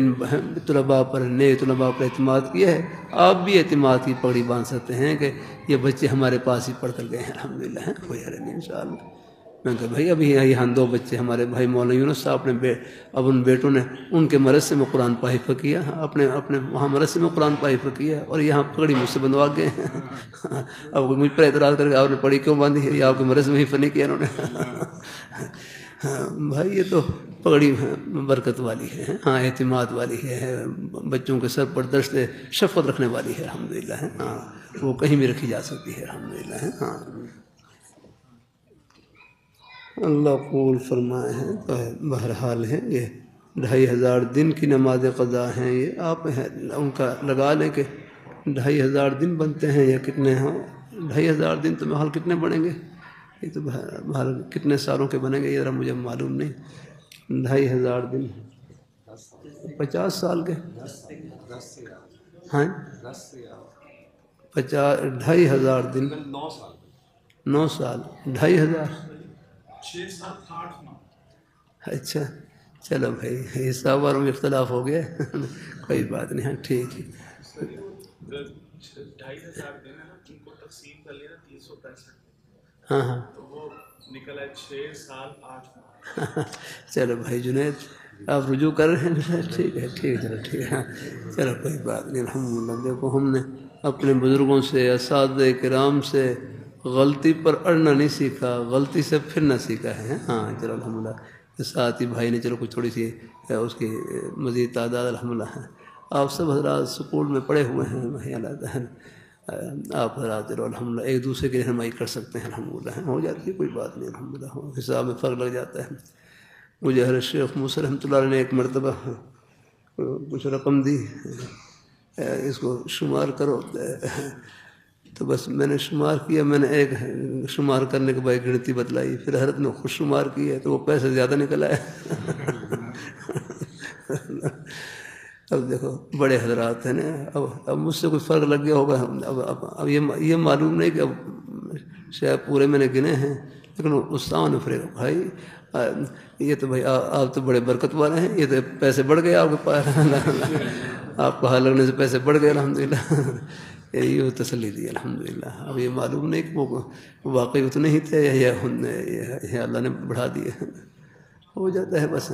طلباء پر، نیک طلباء پر اعتماد کیا ہے۔ آپ بھی اعتماد کی پگڑی باندھ سکتے ہیں کہ یہ بچے ہمارے پاس ہی پڑھ کر گئے ہیں الحمدللہ، کوئی حرج نہیں انشاءاللہ۔ میں نے کہا بھائی ابھی یہاں دو بچے ہمارے بھائی مولانا یونس صاحب نے اب ان بیٹوں نے ان کے مدرسے میں قرآن پاک حفظ کیا، اپنے وہاں مدرسے میں قرآن پاک حفظ کیا، اور یہاں پگڑی مجھ سے بندوا گئے ہیں۔ اب مجھ پر اعتراض کر کے آپ نے پگڑی کیوں باندھی ہے، یہ آپ کے مدرسے میں حفظ نہیں کیا انہوں نے۔ بھائی یہ تو پگڑی برکت والی ہے، ہاں اعتماد والی ہے، بچوں کے سر پر درشت شفقت رکھنے والی ہے الحمدللہ، ہاں وہ کہیں بھی رکھی جا سکتی ہے الحمدللہ، ہاں اللہ قبول فرمائے ہیں۔ تو بہرحال ہے یہ 2500 دن کی نماز قضا ہیں، یہ آپ ان کا لگا لیں کہ 2500 دن بنتے ہیں یا کتنے ہوں، 2500 دن تو بہرحال کتنے بنیں گے، یہ تو بہرحال کتنے سالوں کے بنیں گے یہ ذرا مجھے معلوم نہیں۔ 2500 دن 50 سال کے، ہاں 2500 دن 9 سال 2500، اچھا چلو بھائی حساب والوں میں اختلاف ہو گیا، کوئی بات نہیں، ہاں ٹھیک ہے۔ 2500 دن ہے نا، ان کو تقسیم کر لینا 365، ہاں ہاں تو وہ نکل ہے 6 سال 8 ماہ۔ چلو بھائی جنید آپ رجوع کر رہے ہیں، ٹھیک ہے ٹھیک ہے، چلو ٹھیک ہے، چلو کوئی بات نہیں الحمدللہ۔ دیکھو ہم نے اپنے بزرگوں سے، اساتذہ کرام سے غلطی پر اڑنا نہیں سیکھا، غلطی سے پھرنا سیکھا ہے، ہاں چلو الحمدللہ۔ ساتھ ہی بھائی نے چلو کچھ تھوڑی سی اس کی مزید تعداد الحمدللہ ہے۔ آپ سب حضرات سکول میں پڑھے ہوئے ہیں، بھائی اللہ تعالیٰ آپ حضرات چلو الحمدللہ ایک دوسرے کی رہنمائی کر سکتے ہیں الحمدللہ، ہو جاتی ہے کوئی بات نہیں الحمدللہ، حساب میں فرق لگ جاتا ہے۔ مجھے حضرت شیخ موسی رحمۃ اللہ علیہ نے ایک مرتبہ کچھ رقم دی، اس کو شمار کرو، تو بس میں نے شمار کیا، میں نے ایک شمار کرنے کے بعد گنتی بتلائی، پھر حضرت نے خود شمار کیا تو وہ پیسے زیادہ نکل آئے۔ اب دیکھو بڑے حضرات ہیں نا، اب مجھ سے کوئی فرق لگ گیا ہوگا، اب یہ معلوم نہیں کہ اب شاید پورے میں نے گنے ہیں، لیکن استاد نے فرق بھائی یہ تو بھائی آپ تو بڑے برکت والے ہیں، یہ تو پیسے بڑھ گئے آپ کے پاس، آپ کو ہاتھ لگنے سے پیسے بڑھ گئے الحمدللہ، یہ تسلی دی الحمدللہ۔ اب یہ معلوم نہیں کہ وہ واقعی اتنے ہی تھے یا اللہ نے بڑھا دیے، ہو جاتا ہے بس،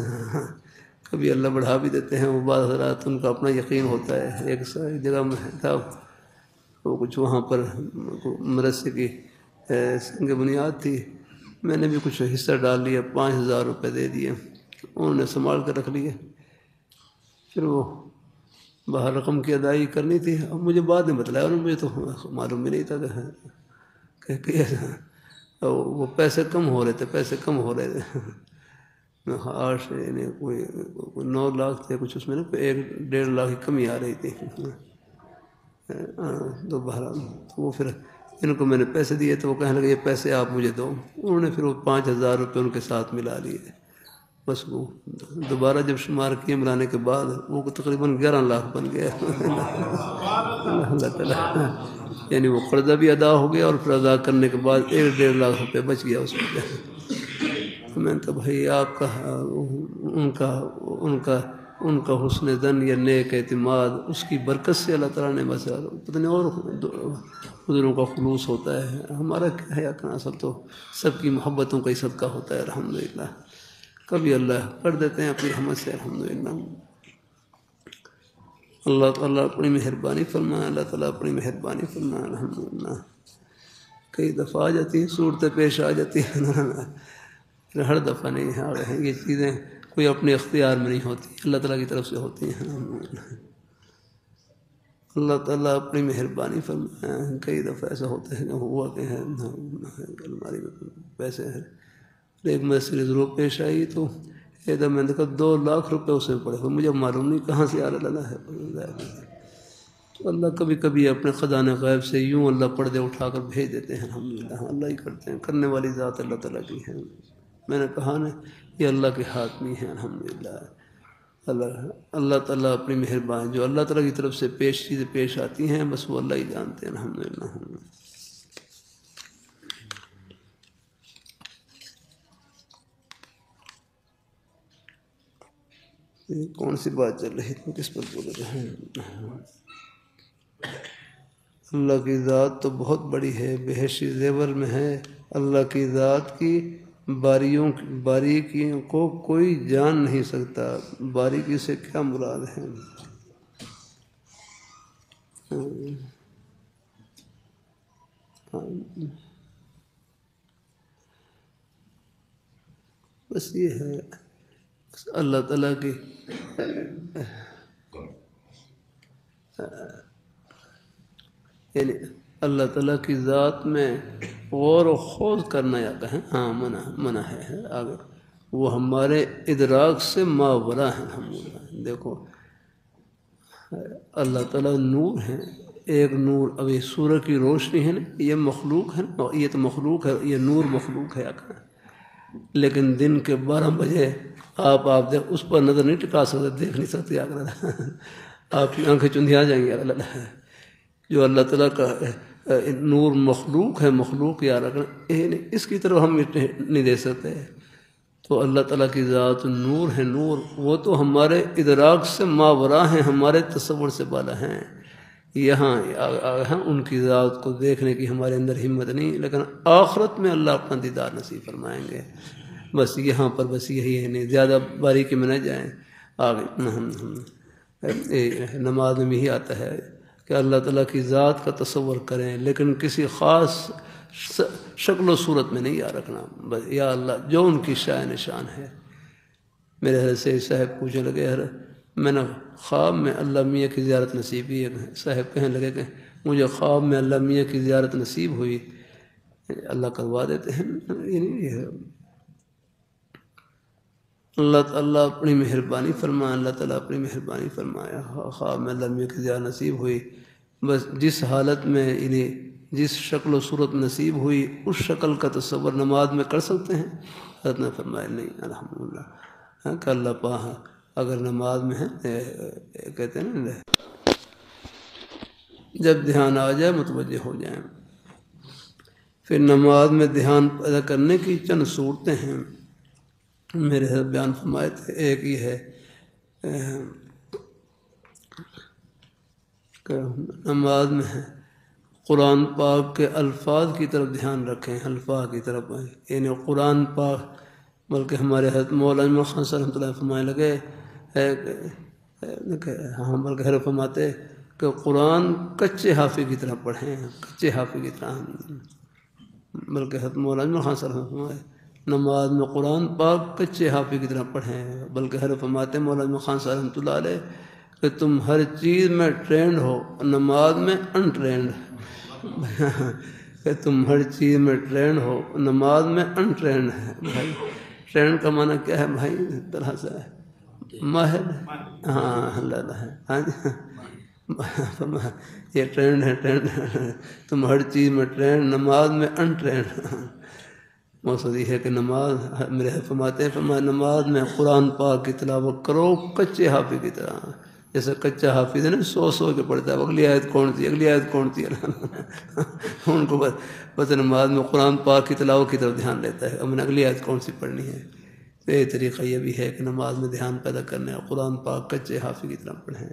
کبھی اللہ بڑھا بھی دیتے ہیں، وہ بعض حضرات ان کا اپنا یقین ہوتا ہے۔ ایک جگہ میں تھا وہ کچھ وہاں پر مدرسے کی سنگ بنیاد تھی، میں نے بھی کچھ حصہ ڈال لیا، 5000 روپے دے دیے، انہوں نے سنبھال کر رکھ لیے، پھر وہ باہر رقم کی ادائیگی کرنی تھی، اب مجھے بعد میں بتلایا، اور مجھے تو معلوم بھی نہیں تھا کہ وہ پیسے کم ہو رہے تھے، 8 یعنی کوئی 9 لاکھ تھے کچھ، اس میں نا 1.5 لاکھ کی کمی آ رہی تھی، تو بہرحال وہ پھر ان کو میں نے پیسے دیے تو وہ کہنے لگے یہ پیسے آپ مجھے دو، انہوں نے پھر وہ 5000 روپے ان کے ساتھ ملا لیے، بس وہ دوبارہ جب شمار کیے ملانے کے بعد وہ تقریباً 11 لاکھ بن گیا۔ اللہ تعالیٰ یعنی وہ قرضہ بھی ادا ہو گیا، اور پھر ادا کرنے کے بعد 1.5 لاکھ روپے بچ گیا اس میں۔ میں نے کہا بھائی آپ کا ان کا حسن ظن یا نیک اعتماد، اس کی برکت سے اللہ تعالیٰ نے بس پتہ نہیں، اور حضوروں کا خلوص ہوتا ہے، ہمارا کیا ہے اپنا، سب تو سب کی محبتوں کا ہی صدقہ ہوتا ہے الحمدللہ، کبھی اللہ کر دیتے ہیں اپنی رحمت سے الحمدللہ۔ اللہ تعالیٰ اپنی مہربانی فرمائے، اللہ تعالیٰ اپنی مہربانی فرمائے الحمدللہ۔ کئی دفعہ آ جاتی ہیں صورتیں پیش آ جاتی ہیں، ہر دفعہ نہیں ہے، یہ چیزیں کوئی اپنے اختیار میں نہیں ہوتی، اللہ تعالیٰ کی طرف سے ہوتی ہیں۔ اللہ تعالیٰ اپنی مہربانی فرمائے، کئی دفعہ ایسا ہوتا ہے کہ ہوا کہ الماری میں پیسے ہیں، ایک مسئلے ضرور پیش آئی، تو ایک دم میں نے کہا 2 لاکھ روپے اس میں پڑے ہوئے، مجھے معلوم نہیں کہاں سے آنا ہے۔ تو اللہ کبھی کبھی اپنے خزانہ غیب سے یوں اللہ پردے اٹھا کر بھیج دیتے ہیں، الحمدللہ اللہ ہی کرتے ہیں، کرنے والی ذات اللہ تعالیٰ کی ہے۔ میں نے کہا نا یہ اللہ کے ہاتھ میں ہے، الحمدللہ۔ اللہ تعالیٰ اپنی مہربانی جو اللہ تعالیٰ کی طرف سے چیزیں پیش آتی ہیں بس وہ اللہ ہی جانتے ہیں، الحمدللہ۔ کون سی بات چل رہی تھی، کس پر بول رہے ہیں؟ اللہ کی ذات تو بہت بڑی ہے، بحیث زیور میں ہے۔ اللہ کی ذات کی باریکیوں کو کوئی جان نہیں سکتا۔ باریکی سے کیا مراد ہے؟ بس یہ ہے اللہ تعالیٰ کی یعنی اللہ تعالیٰ کی ذات میں غور و خوض کرنا یا کہیں ہاں منع ہے آگے، وہ ہمارے ادراک سے ماورا ہے، الحمدللہ۔ دیکھو اللہ تعالیٰ نور ہے، ایک نور، ابھی سورج کی روشنی ہے نا، یہ مخلوق ہے نا، یہ تو مخلوق ہے، یہ نور مخلوق ہے، لیکن دن کے 12 بجے آپ اس پر نظر نہیں ٹکا سکتے، دیکھ نہیں سکتے، آپ کی آنکھیں چندھیا جائیں گی۔ جو اللہ تعالیٰ کا نور مخلوق ہے، مخلوق یار اس کی طرف ہم نہیں دے سکتے۔ تو اللہ تعالیٰ کی ذات نور ہے، نور وہ تو ہمارے ادراک سے ماورا ہیں، ہمارے تصور سے بالا ہیں۔ یہاں ان کی ذات کو دیکھنے کی ہمارے اندر ہمت نہیں، لیکن آخرت میں اللہ اپنا دیدار نصیب فرمائیں گے۔ بس یہاں پر بس یہی ہے، نہیں زیادہ باریکی میں نہ جائیں آگے۔ نماز میں یہی آتا ہے کہ اللہ تعالیٰ کی ذات کا تصور کریں، لیکن کسی خاص شکل و صورت میں نہیں یاد رکھنا، بس یا اللہ جو ان کی شان نشان ہے۔ میرے حضرت سے صاحب پوچھنے لگے، میں نے خواب میں اللہ میاں کی زیارت نصیب ہوئی، صاحب کہنے لگے کہ مجھے خواب میں اللہ میاں کی زیارت نصیب ہوئی، اللہ کروا دیتے ہیں۔ اللہ اپنی مہربانی فرمایا، اللہ تعالیٰ اپنی مہربانی فرمایا، خواب میں اللہ میاں کی زیارت نصیب ہوئی، بس جس حالت میں جس شکل و صورت نصیب ہوئی اس شکل کا تصور نماز میں کر سکتے ہیں؟ حضرت نے فرمایا نہیں، الحمدللہ کہ اللہ پاک اگر نماز میں ہے کہتے ہیں نا جب دھیان آ جائے متوجہ ہو جائیں۔ پھر نماز میں دھیان پیدا کرنے کی چند صورتیں ہیں، میرے حضرت بیان فرمائے تھے۔ ایک یہ ہے کہ نماز میں ہے قرآن پاک کے الفاظ کی طرف دھیان رکھیں، الفاظ کی طرف، یعنی قرآن پاک، بلکہ ہمارے حضرت مولانا خان صاحب رحمۃ اللہ فرمائے لگے ہاں، بلکہ حضرت فرماتے کہ قرآن کچے حافظ کی طرح پڑھیں، کچے حافظ کی طرح، بلکہ حضرت مولانا خان صاحب فرمائے نماز میں قرآن پاک کچے حافظ کی طرح پڑھیں، بلکہ حضرت فرماتے مولانا خان صاحب رحمۃ اللہ علیہ کہ تم ہر چیز میں ٹرینڈ ہو، نماز میں ان ٹرینڈ کہ تم ہر چیز میں ٹرینڈ ہو، نماز میں ان ٹرینڈ ہے۔ بھائی ٹرینڈ کا معنی کیا ہے بھائی؟ طرح سے ماہر، ہاں اللہ ہے، ہاں یہ ٹرینڈ ہے، ٹرینڈ تم ہر چیز میں ٹرینڈ، نماز میں ان ٹرینڈ۔ مقصد یہ ہے کہ نماز، میرے فرماتے ہیں نماز میں قرآن پاک کی تلاوت کرو کچے حافظ کی طرح، جیسے کچا حافظ ہے نا سو کے پڑھتا ہے، اگلی آیت کون سی، اگلی آیت کون سی، ان کو بس نماز میں قرآن پاک کی تلاوت کی طرف دھیان لیتا ہے، اب اگلی آیت کون سی پڑھنی ہے۔ تو یہ طریقہ یہ بھی ہے کہ نماز میں دھیان پیدا کرنے اور قرآن پاک کچے حافظ کی طرح پڑھیں۔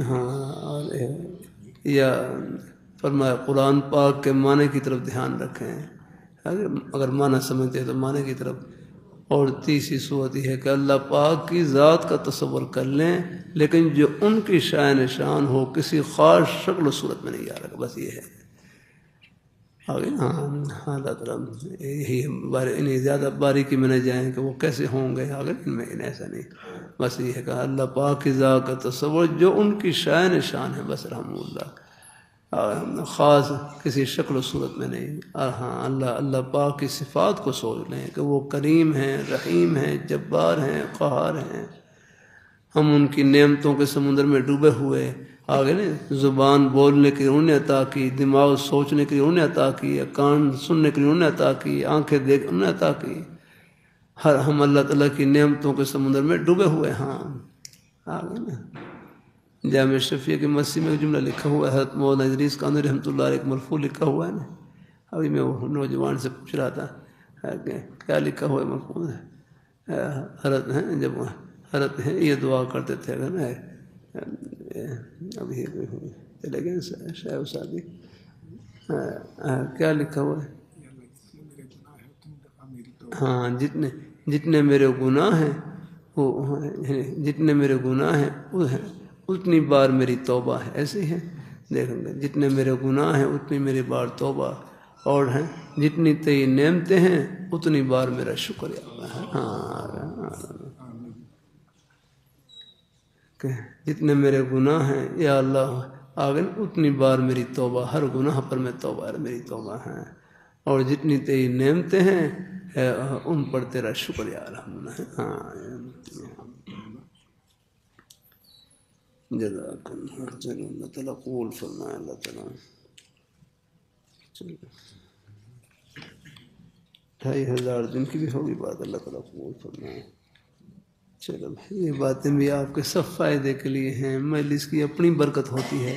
ہاں، یا فرمایا قرآن پاک کے معنی کی طرف دھیان رکھیں، اگر معنی سمجھتے ہیں تو معنی کی طرف۔ اور تیسری صورت یہ ہے کہ اللہ پاک کی ذات کا تصور کر لیں، لیکن جو ان کی شان نشان ہو کسی خاص شکل و صورت میں نہیں آ رہا، بس یہ ہے آگے۔ ہاں اللہ تعالیٰ یہی زیادہ باریکی میں نہ جائیں کہ وہ کیسے ہوں گے آگے، ان میں ایسا نہیں، بس یہ ہے کہ اللہ پاک کی ذات کا تصور جو ان کی شان نشان ہے، بس الحمدللہ خاص کسی شکل و صورت میں نہیں، ہاں اللہ پاک کی صفات کو سوچ لیں کہ وہ کریم ہیں، رحیم ہیں، جبار ہیں، قہار ہیں۔ ہم ان کی نعمتوں کے سمندر میں ڈوبے ہوئے، آگے نہیں، زبان بولنے کی انہوں نے عطا کی، دماغ سوچنے کے لیے انہوں نے عطا کی، کان سننے کے لیے انہوں نے عطا کی، آنکھیں دیکھ انہوں نے عطا کی، ہم اللہ تعالیٰ کی نعمتوں کے سمندر میں ڈوبے ہوئے۔ ہاں آگے نا جامع شفیع کی مسیح میں جملہ لکھا ہوا ہے، حضرت مولانا ادریس قانونی رحمۃ اللہ علیہ ایک مرفوع لکھا ہوا ہے نا، ابھی میں وہ نوجوان سے پوچھ رہا تھا کہ کیا لکھا ہوا ہے مرفوع ہے، حضرت ہیں جب حضرت ہیں یہ دعا کرتے تھے اگر نا، ابھی چلے گئے شاہ شادی، کیا لکھا ہوا ہے؟ ہاں جتنے میرے گناہ ہیں وہ جتنے میرے گناہ ہیں وہ ہیں اتنی بار میری توبہ ہے، ایسے ہی ہے دیکھیں گے، جتنے میرے گناہ ہیں اتنی میری بار توبہ، اور ہیں جتنی تیری نعمتیں ہیں اتنی بار میرا شکریہ۔ ہاں کہ جتنے میرے گناہ ہیں یا اللہ آگے اتنی بار میری توبہ، ہر گناہ پر میں توبہ ہے، میری توبہ ہے، اور جتنی تیری نعمتیں ہیں ان پر تیرا شکریہ الحمدللہ۔ ہاں جزاک اللہ، چلو اللہ تعالیٰ قبول فرمائے، اللہ تعالیٰ چلو 2500 دن کی بھی ہوگی بات، اللہ تعالیٰ قبول فرمائے۔ چلو یہ باتیں بھی آپ کے سب فائدے کے لیے ہیں، مجلس کی اپنی برکت ہوتی ہے،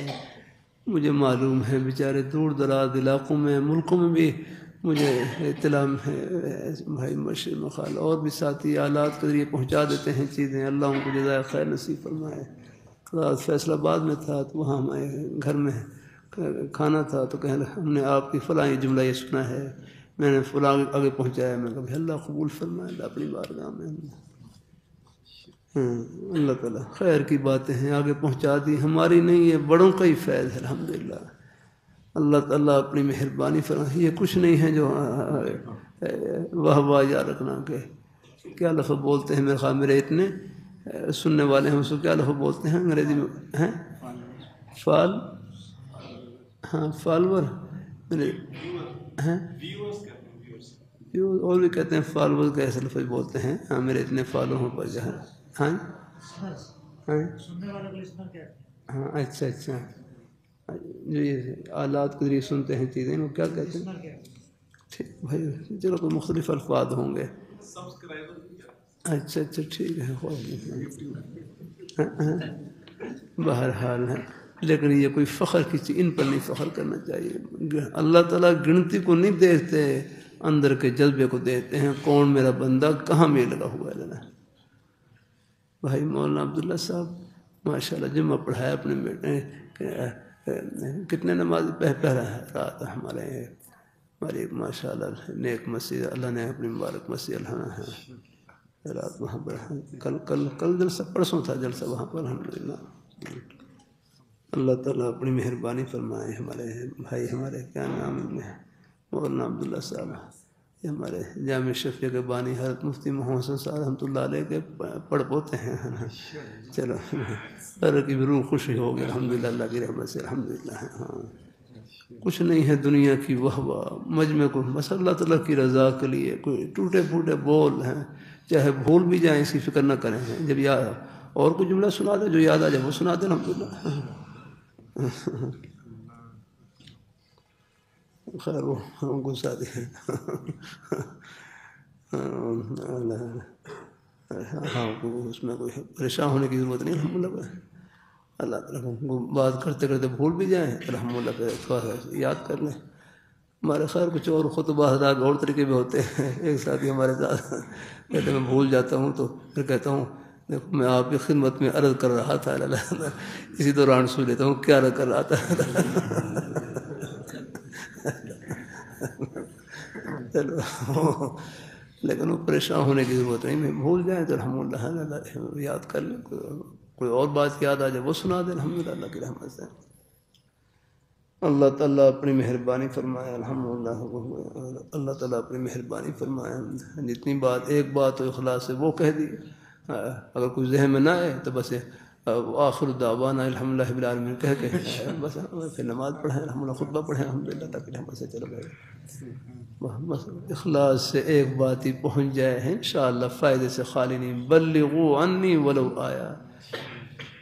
مجھے معلوم ہے بیچارے دور دراز علاقوں میں، ملکوں میں بھی مجھے اطلاع ہے، بھائی مشرق مخال اور بھی ساتھی آلات کے ذریعے پہنچا دیتے ہیں چیزیں، اللہ ان کو جزائے خیر نصیب فرمائے۔ رات فیصل آباد میں تھا تو وہاں ہمارے گھر میں کھانا تھا تو کہنے ہم نے آپ کی فلاں یہ جملہ یہ سنا ہے، میں نے فلاں آگے پہنچایا، میں کبھی اللہ قبول فرمائے، اللہ اپنی بارگاہ میں اللہ تعالیٰ خیر کی باتیں ہیں آگے پہنچا دی، ہماری نہیں ہے، بڑوں کا ہی فیض ہے الحمدللہ۔ اللہ تعالیٰ اپنی مہربانی فرمائے، یہ کچھ نہیں ہے جو واہ یاد رکھنا کہ کیا لفظ بولتے ہیں، میرے خیال میرے اتنے سننے والے ہیں اس کو کیا لفظ بولتے ہیں انگریزی میں ہیں، فال، ہاں فالور میرے ہیں، اور بھی کہتے ہیں فالور کا ایسا لفظ بولتے ہیں، ہاں میرے اتنے فالو ہوں پر جو ہے، ہاں ہاں اچھا جو یہ آلات کے ذریعے سنتے ہیں چیزیں وہ کیا کہتے ہیں، ٹھیک بھائی چلو کوئی مختلف الفاظ ہوں گے، اچھا ٹھیک ہے، بہرحال ہے، لیکن یہ کوئی فخر کی چیز، ان پر نہیں فخر کرنا چاہیے، اللہ تعالیٰ گنتی کو نہیں دیکھتے، اندر کے جذبے کو دیکھتے ہیں، کون میرا بندہ کہاں میں لگا ہوا ہے ذرا۔ بھائی مولانا عبداللہ صاحب ماشاءاللہ جمعہ پڑھایا اپنے بیٹے، کتنے نماز پہلا رہا تھا ہماری ماشاءاللہ نیک مسجد، اللہ نے اپنی مبارک مسجد الحمد ہے رات وہاں پر، کل جلسہ پرسوں تھا جلسہ وہاں پر الحمدللہ۔ اللہ تعالیٰ اپنی مہربانی فرمائے، ہمارے بھائی ہمارے کیا نام ہے مولانا عبداللہ صاحب، یہ ہمارے جامع شفیع کے بانی حضرت مفتی محمد صاحب رحمۃ اللہ علیہ کے پڑھ پوتے ہیں، چلو سر کی بھی روح خوشی ہوگی الحمدللہ اللہ کی رحمت سے الحمدللہ۔ ہاں کچھ نہیں ہے دنیا کی واہ مجمع کو، بس اللہ تعالیٰ کی رضا کے لیے، کوئی ٹوٹے پھوٹے بول ہیں چاہے بھول بھی جائیں اس کی فکر نہ کریں، جب یاد اور کوئی جملہ سنا دے جو یاد آ جائے وہ سنا دیں الحمدللہ۔ خیر وہ غصہ دے ہاں اس میں کوئی پریشان ہونے کی ضرورت نہیں الحمدللہ، اللہ تعالیٰ کو بات کرتے کرتے بھول بھی جائیں الحمدللہ، پھر تھوڑا سا یاد کر لیں۔ ہمارے خیر کچھ اور خطبہ حضرات اور طریقے بھی ہوتے ہیں، ایک ساتھی ہمارے ساتھ کہتے میں بھول جاتا ہوں تو پھر کہتا ہوں دیکھو میں آپ کی خدمت میں عرض کر رہا تھا، اسی دوران سن لیتا ہوں کیا عرض کر رہا تھا۔ چلو لیکن وہ پریشان ہونے کی ضرورت نہیں، میں بھول جائیں تو الحمدللہ یاد کر لیں، کوئی اور بات یاد آ جائے وہ سنا دیں الحمدللہ اللہ کی رحمت سے۔ اللہ تعالیٰ اپنی مہربانی فرمائے الحمدللہ، اللہ تعالیٰ اپنی مہربانی فرمائے، جتنی بات ایک بات ہو اخلاص سے وہ کہہ دی، اگر کوئی ذہن میں نہ آئے تو بس آخر دعوانا الحمدللہ رب العالمین کہہ کے بس پھر نماز پڑھیں الحمدللہ، خطبہ پڑھیں الحمدللہ، تاکہ ہم سے چلو گئے بس اخلاص سے ایک بات ہی پہنچ جائے ہیں انشاءاللہ، فائدے سے خالی نہیں۔ بلغوا عنی ولو آیا۔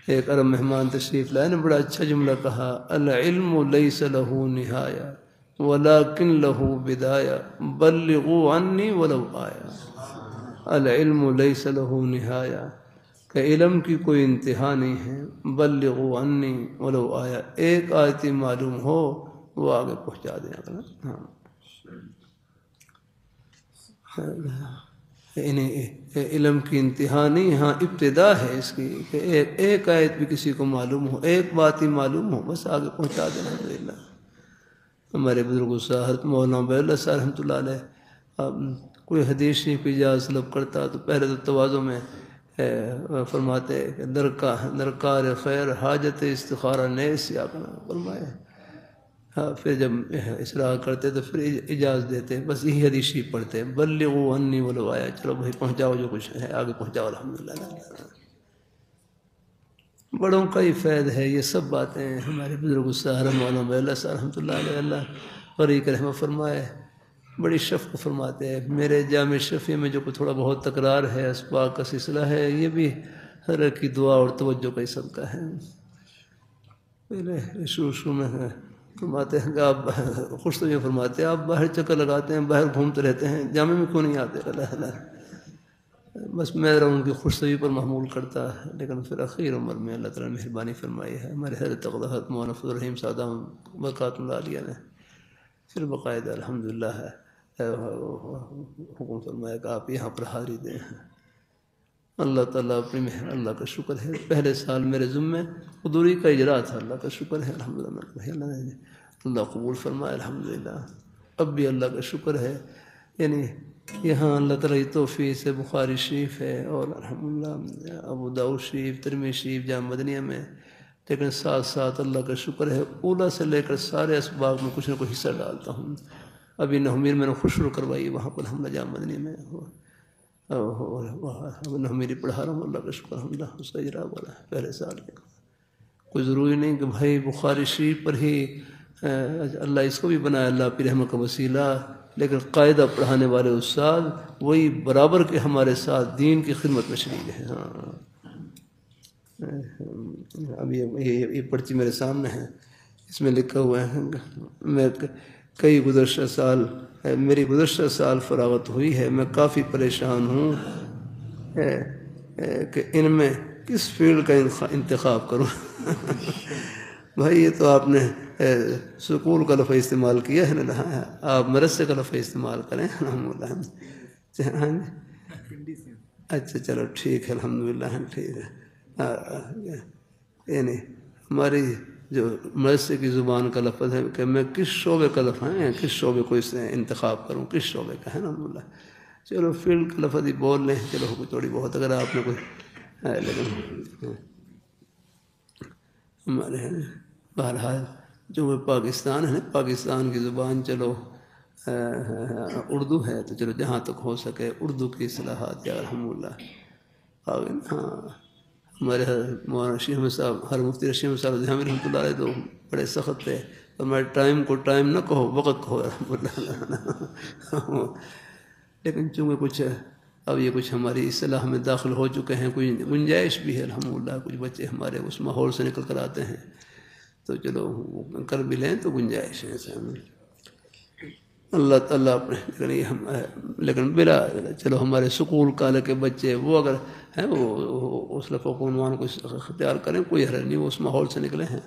ایک عرب مہمان تشریف لائے نے بڑا اچھا جملہ کہا، العلم لیس له نہایا ولکن له بدایا بلغوا عنی ولو آیا۔ العلم لیس له نہایا، کہ علم کی کوئی انتہا نہیں ہے، بلغوا عنی ولو آیا، ایک آیت معلوم ہو وہ آگے پہنچا دیں۔ ہاں علم کی انتہا نہیں، ہاں ابتدا ہے اس کی، کہ ایک آیت بھی کسی کو معلوم ہو، ایک بات ہی معلوم ہو، بس آگے پہنچا دیں الحمدللہ۔ ہمارے بزرگ حضرت مولانا عبید اللہ صاحب رحمۃ اللہ علیہ کوئی حدیث شریف کی اجازت طلب کرتا تو پہلے تو تواضع میں فرماتے کہ درکار خیر حاجت استخارہ نیس یا کرنا فرمائے، پھر جب اصرار کرتے تو پھر اجازت دیتے، بس یہی حدیث شریف پڑھتے، بلغوا عنی ولو آیا، چلو بھائی پہنچاؤ جو کچھ ہے آگے پہنچاؤ الحمدللہ۔ بڑوں کا ہی فیض ہے یہ سب باتیں، ہمارے بزرگ صاحب مولانا عبید اللہ صاحب رحمۃ اللہ علیہ، اللہ فریق رحمہ فرمائے، بڑی شفق فرماتے ہیں۔ میرے جامع شفیع میں جو کوئی تھوڑا بہت تکرار ہے، اسباق کا سلسلہ ہے، یہ بھی حضرت کی دعا اور توجہ کا ہی صدقہ ہے۔ پہلے شروع میں فرماتے ہیں کہ آپ خوش تو یہ فرماتے ہیں آپ باہر چکر لگاتے ہیں، باہر گھومتے رہتے ہیں، جامع میں کیوں نہیں آتے؟ اللہ بس میرا ان کی خوشی پر محمول کرتا ہے، لیکن پھر اخیر عمر میں اللہ تعالیٰ نے مہربانی فرمائی ہے، ہمارے حضرت حضرت مولانا فضل الرحیم سادہ برکات اللہ علیہ نے پھر باقاعدہ الحمدللہ حکم فرمایا کہ آپ یہاں پر حاضری دیں۔ اللہ تعالیٰ اپنی اللہ کا شکر ہے، پہلے سال میرے ذمے حضوری کا اجرا تھا، اللہ کا شکر ہے الحمدللہ، اللہ قبول فرمائے الحمدللہ۔ اب بھی اللہ کا شکر ہے، یعنی یہاں اللہ تعالیٰ کی توفیق سے بخاری شریف ہے اور الحمدللہ ابو داؤد شریف، ترمذی شریف، جامع مدنیہ میں، لیکن ساتھ ساتھ اللہ کا شکر ہے اولا سے لے کر سارے اسباق میں کچھ نہ کچھ حصہ ڈالتا ہوں۔ ابھی نہمیر میں نے خوشرو کروائی وہاں پر الحمدللہ جامع مدنیہ میں، نہمیری پڑھا رہا ہوں، اللہ کا شکر الحمدللہ اس کا اجرا والا ہے پہلے سال کے۔ کوئی ضروری نہیں کہ بھائی بخاری شریف پر ہی اللہ اس کو بھی بنایا اللہ کی رحمت کا وسیلہ، لیکن قاعدہ پڑھانے والے استاد وہی برابر کے ہمارے ساتھ دین کی خدمت میں شریک ہیں۔ ہاں اب یہ پرچی میرے سامنے ہے، اس میں لکھا ہوا ہے میں کئی گزشتہ سال میری گزشتہ سال فراغت ہوئی ہے، میں کافی پریشان ہوں کہ ان میں کس فیلڈ کا انتخاب کروں۔ بھائی یہ تو آپ نے سکول کا لفظ استعمال کیا ہے نا، آپ مدرسے کا لفظ استعمال کریں الحمدللہ۔ اچھا چلو ٹھیک ہے الحمدللہ، ٹھیک ہے۔ یعنی ہماری جو مدرسے کی زبان کا لفظ ہے کہ میں کس شعبے کا لفظ ہے، کس شعبے کو اس سے انتخاب کروں، کس شعبے کا ہے الحمدللہ۔ چلو فیلڈ کا لفظ ہی بول لیں، چلو تھوڑی بہت اگر آپ نے کوئی لیکن ہمارے بہرحال جو وہ پاکستان ہے نا، پاکستان کی زبان چلو اردو ہے، تو چلو جہاں تک ہو سکے اردو کی اصلاحات یا الحمدللہ۔ ہاں ہمارے مولانا رشید احمد صاحب، ہر مفتی رشید احمد صاحب رحمۃ اللہ علیہ تو بڑے سخت تھے، ہمارے ٹائم کو ٹائم نہ کہو، وقت کہو الحمدللہ۔ لیکن چونکہ کچھ اب یہ کچھ ہماری اصطلاح میں داخل ہو چکے ہیں، کوئی گنجائش بھی ہے الحمدللہ، کچھ بچے ہمارے اس ماحول سے نکل کر آتے ہیں تو چلو کر بھی لیں تو گنجائش ہے۔ اللہ تعالیٰ اپنے لیکن بلا چلو ہمارے سکول کالے کے بچے وہ اگر ہیں وہ اس لفظ کو عنوان کو اختیار کریں، کوئی حرج نہیں، وہ اس ماحول سے نکلے ہیں۔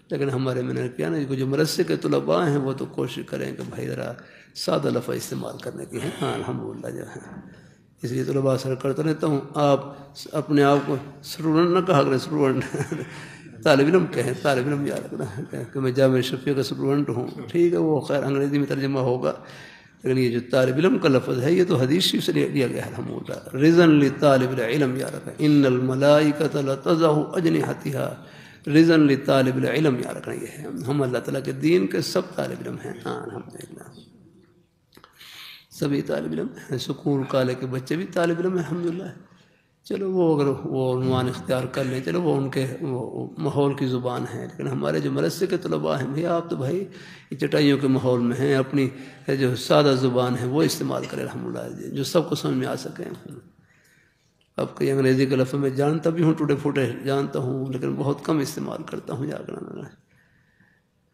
لیکن ہمارے میں نے کیا نا جو مدرسے کے طلباء ہیں وہ تو کوشش کریں کہ بھائی ذرا سادہ لفظ استعمال کرنے کی ہے۔ ہاں الحمدللہ جو ہے، اس لیے طلباء سے کرتا رہتا ہوں، آپ اپنے آپ کو اسٹوڈنٹ نہ کہا کریں، اسٹوڈنٹ طالب علم کہیں، طالب علم یاد رکھنا کہ میں جامع شفیع کا اسٹوڈنٹ ہوں، ٹھیک ہے وہ خیر انگریزی میں ترجمہ ہوگا، لیکن یہ جو طالب علم کا لفظ ہے یہ تو حدیث شریف سے لیا گیا ہے الحمدللہ۔ رضاً لطالب العلم یاد رکھنا، ان الملائکۃ لتضع اجنحتها رضاً لطالب العلم یاد رکھنا، یہ ہے ہم اللہ تعالیٰ کے دین کے سب طالب علم ہیں۔ ہاں الحمدللہ سبھی طالب علم ہیں، سکول کالے کے بچے بھی طالب علم ہیں الحمدللہ، چلو وہ اگر وہ عنوان اختیار کر لیں، چلو وہ ان کے وہ ماحول کی زبان ہے، لیکن ہمارے جو مدرسے کے طلباء ہیں بھئی آپ تو بھائی چٹائیوں کے ماحول میں ہیں، اپنی جو سادہ زبان ہے وہ استعمال کریں الحمدللہ، جو سب کو سمجھ میں آ سکیں۔ اب کئی انگریزی کے لفظ میں جانتا بھی ہوں، ٹوٹے پھوٹے جانتا ہوں، لیکن بہت کم استعمال کرتا ہوں۔ یا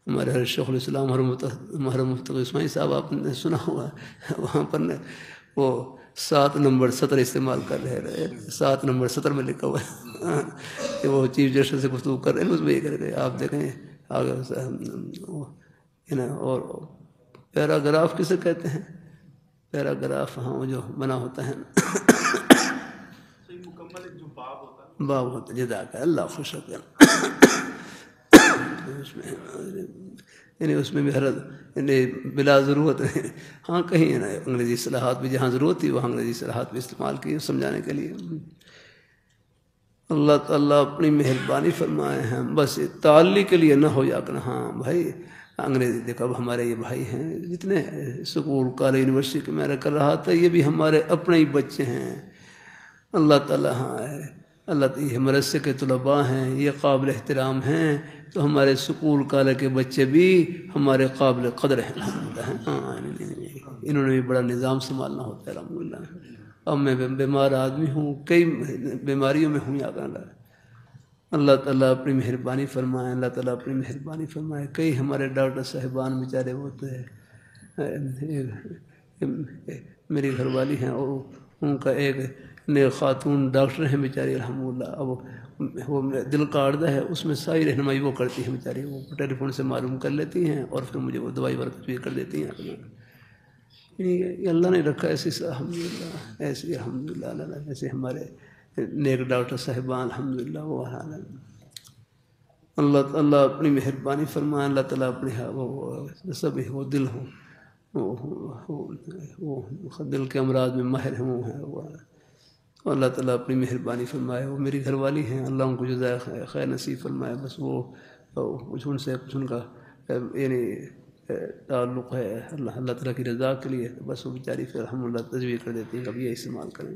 ہمارے حضرت شیخ الاسلام محرم مفتقی اسماعیل صاحب آپ نے سنا ہوا، وہاں پر وہ 7 نمبر سطر استعمال کر رہے 7 نمبر سطر میں لکھا ہوا ہے کہ وہ چیف جسٹس سے گفتگو کر رہے ہیں، اس میں یہ کر کے آپ دیکھیں آگے اور پیراگراف کسے کہتے ہیں؟ پیراگراف ہاں جو بنا ہوتا ہے مکمل ایک جو باب ہوتا ہے، باب ہوتا ہے، جزاک اللہ خوش ہوتے ہیں یعنی اس میں بھی حرت بلا ضرورت ہے، ہاں کہیں انگریزی اصطلاحات بھی جہاں ضرورت تھی وہاں انگریزی اصطلاحات بھی استعمال کی سمجھانے کے لیے۔ اللہ تعالیٰ اپنی مہربانی فرمائے ہیں، بس تعلی کے لیے نہ ہو جا کر ہاں بھائی انگریزی دیکھو اب ہمارے یہ بھائی ہیں جتنے اسکول کالج یونیورسٹی کے میں کر رہا تھا، یہ بھی ہمارے اپنے ہی بچے ہیں۔ اللہ تعالیٰ ہاں ہے، اللہ یہ مدرسے کے طلباء ہیں، یہ قابل احترام ہیں، تو ہمارے سکول کالج کے بچے بھی ہمارے قابل قدر ہیں الحمدللہ۔ ہاں انہوں نے بھی بڑا نظام سنبھالنا ہوتا ہے الحمدللہ۔ اب میں بیمار آدمی ہوں، کئی بیماریوں میں ہوں، یاد اللہ تعالیٰ اپنی مہربانی فرمائے، اللہ تعالیٰ اپنی مہربانی فرمائے۔ کئی ہمارے ڈاکٹر صاحبان بیچارے ہوتے ہیں، میری گھر والی ہیں اور ان کا ایک نئے خاتون ڈاکٹر ہیں بیچاری الحمدللہ، اب وہ دل کا عرضہ ہے، اس میں ساری رہنمائی وہ کرتی ہیں بیچاری، وہ ٹیلی فون سے معلوم کر لیتی ہیں اور پھر مجھے وہ دوائی ورک بھی کر دیتی ہیں۔ یہ اللہ نے رکھا ایسی الحمدللہ، ایسی الحمدللہ اللہ ایسے ہمارے نیک ڈاکٹر صاحبان الحمدللہ وہ حال ہے۔ اللہ تعالیٰ اپنی مہربانی فرمائے، اللہ تعالیٰ اپنی وہ سب وہ دل ہو وہ دل کے امراض میں ماہر ہیں، وہ ہیں وہ اللہ تعالیٰ اپنی مہربانی فرمائے۔ وہ میری گھر والی ہیں، اللہ ان کو جزائے خیر نصیب فرمائے۔ بس وہ کچھ ان سے کچھ ان کا یعنی تعلق ہے اللہ تعالیٰ کی رضا کے لیے، بس وہ بیچاری پھر الحمدللہ تجویز کر دیتی ہیں کہ اب یہ استعمال کریں،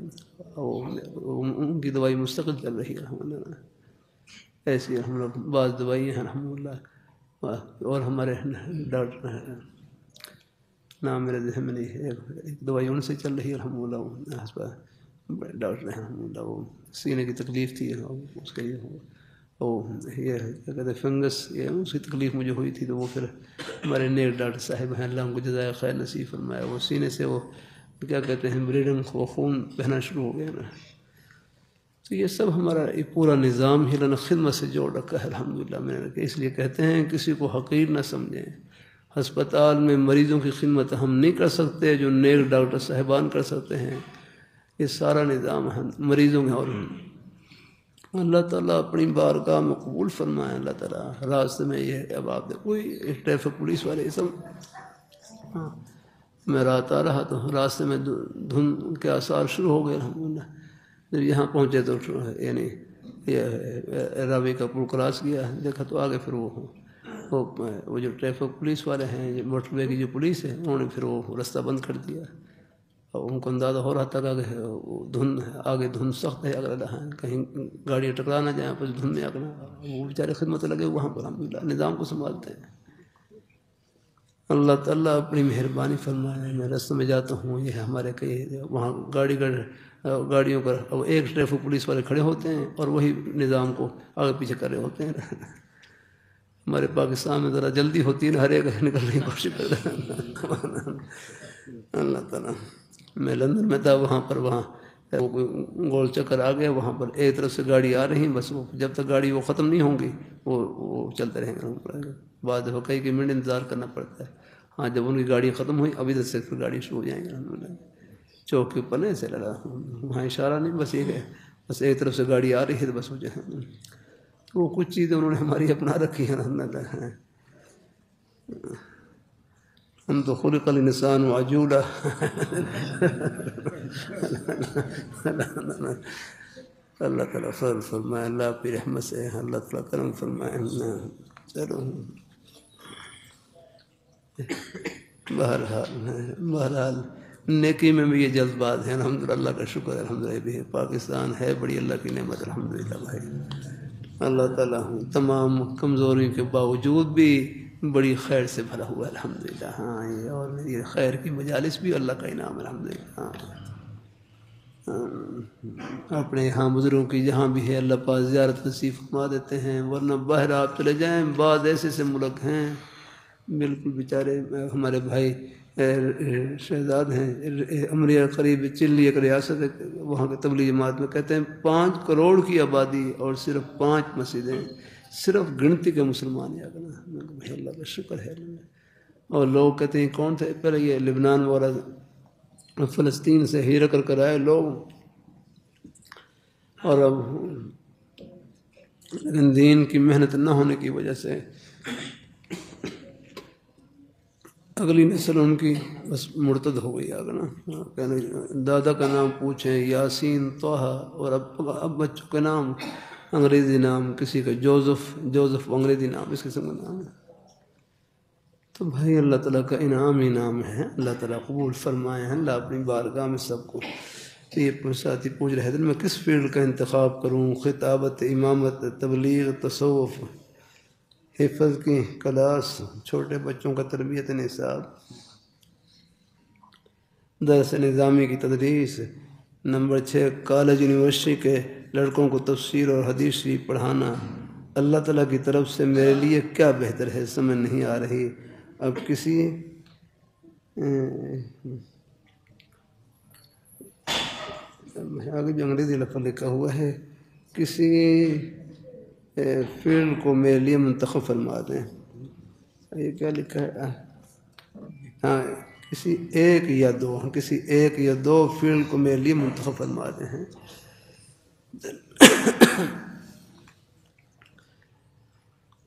ان کی دوائی مستقل چل رہی ہے الحمدللہ۔ ایسی الحمدللہ بعض دوائیں ہیں الحمدللہ، اور ہمارے ڈاکٹر ہیں نام میرے ذہن میں نہیں ہے، ایک دوائی ان سے چل رہی ہے الحمدللہ، ہسپتال ڈاکٹر ہیں الحمدللہ، وہ سینے کی تکلیف تھی اس کے لیے وہ یہ کیا کہتے ہیں فنگس، یہ اس کی تکلیف مجھے ہوئی تھی، تو وہ پھر ہمارے نیک ڈاکٹر صاحب ہیں اللہ ان کو جزائے خیر نصیب فرمایا، وہ سینے سے وہ کیا کہتے ہیں بلیڈنگ وہ خون بہنا شروع ہو گیا نا۔ تو یہ سب ہمارا ایک پورا نظام ہی اللہ نے خدمت سے جوڑ رکھا ہے الحمدللہ۔ میں نے اس لیے کہتے ہیں کسی کو حقیر نہ سمجھیں، ہسپتال میں مریضوں کی خدمت ہم نہیں کر سکتے جو نیک ڈاکٹر صاحبان کر سکتے ہیں، یہ سارا نظام ہے مریضوں میں۔ اور اللہ تعالیٰ اپنی بارگاہ میں قبول فرمائے، اللہ تعالیٰ راستے میں یہ اب آپ کوئی ٹریفک پولیس والے یہ سب، ہاں میں رات آ رہا تو راستے میں دھند کے آثار شروع ہو گئے الحمدللہ۔ جب یہاں پہنچے تو یعنی یہ راوی کا پل کراس کیا، دیکھا تو آگے پھر وہ جو ٹریفک پولیس والے ہیں، موٹر وے کی جو پولیس ہے، انہوں نے پھر وہ رستہ بند کر دیا، اور ان کو اندازہ ہو رہا تھا کہ دھند آگے دھند سخت ہے، اگر کہیں گاڑیاں ٹکرا نہ جائیں پھر دھند میں آگے وہ بیچارے خدمت لگے وہاں پر الحمدللہ نظام کو سنبھالتے ہیں۔ اللہ تعالیٰ اپنی مہربانی فرمائے۔ میں راستے میں جاتا ہوں، یہ ہمارے کئی وہاں گاڑیوں پر ایک ٹریفک پولیس والے کھڑے ہوتے ہیں اور وہی نظام کو آگے پیچھے کر رہے ہوتے ہیں۔ ہمارے پاکستان میں ذرا جلدی ہوتی ہے نا، ہر ایک نکلنے کی کوشش کرتا ہے اللہ تعالیٰ۔ میں لندن میں تھا، وہاں کوئی گول چکر آ گیا، وہاں پر ایک طرف سے گاڑی آ رہی، بس وہ جب تک گاڑی وہ ختم نہیں ہوں گی وہ چلتے رہیں گے، بعد دفعہ کئی منٹ انتظار کرنا پڑتا ہے۔ ہاں جب ان کی گاڑی ختم ہوئی اب ادھر سے پھر گاڑی شروع ہو جائیں گے الحمدللہ۔ چوک کے اوپر نہیں ایسے لگا، وہاں اشارہ نہیں، بس یہ ہے بس ایک طرف سے گاڑی آ رہی ہے تو بس وہ کچھ چیزیں انہوں نے ہماری اپنا رکھی ہیں الحمدللہ۔ ہم تو خلق الانسان عجولا اللہ تعالیٰ فضل فرمائے، اللہ اپنی رحمت سے اللہ تعالیٰ کرم فرمائے۔ چلو بہرحال نیکی میں بھی یہ جذبات ہیں الحمدللہ، اللہ کا شکر ہے الحمدللہ بھی ہے۔ پاکستان ہے بڑی اللہ کی نعمت الحمدللہ بھائی، اللہ تعالیٰ تمام کمزوریوں کے باوجود بھی بڑی خیر سے بھرا ہوا ہے الحمدللہ۔ ہاں یہ اور یہ خیر کی مجالس بھی اللہ کا انعام ہے الحمدللہ۔ اپنے یہاں بزرگوں کی جہاں بھی ہے اللہ پاک زیارت نصیب فرما دیتے ہیں، ورنہ باہر آپ چلے جائیں بعض ایسے سے ملک ہیں بالکل بیچارے، ہمارے بھائی شہزاد ہیں امریہ قریب چلی ایک ریاست ہے، وہاں کے تبلیغ جماعت میں کہتے ہیں 5 کروڑ کی آبادی اور صرف 5 مسجدیں، صرف گنتی کے مسلمان ہیں اگر بھائی اللہ کا شکر ہے۔ اور لوگ کہتے ہیں کون تھے پہلے یہ لبنان وغیرہ فلسطین سے ہجرت کر آئے لوگ، اور اب لیکن دین کی محنت نہ ہونے کی وجہ سے اگلی نسل ان کی بس مرتد ہو گئی آگے نا۔ دادا کا نام پوچھیں یاسین طہ، اور اب بچوں کا نام انگریزی نام، کسی کا جوزف انگریزی نام، اس قسم کا نام ہے۔ تو بھائی اللہ تعالیٰ کا انعام ہی نام ہے، اللہ تعالیٰ قبول فرمائے ہیں اللہ اپنی بارگاہ میں سب کو۔ تو یہ ساتھی پوچھ رہے تھے میں کس فیلڈ کا انتخاب کروں، خطابت، امامت، تبلیغ، تصوف، حفظ کی کلاس، چھوٹے بچوں کا تربیت نصاب، درس نظامی کی تدریس، نمبر 6 کالج یونیورسٹی کے لڑکوں کو تفسیر اور حدیث شریف پڑھانا۔ اللہ تعالیٰ کی طرف سے میرے لیے کیا بہتر ہے سمجھ نہیں آ رہی۔ اب کسی آگے جو انگریزی لفظ لکھا ہوا ہے، کسی فیلڈ کو میرے لیے منتخب فرما دیں۔ یہ کیا لکھا ہے؟ ہاں کسی ایک یا دو فیلڈ کو میرے لیے منتخب فرما دیں ہیں۔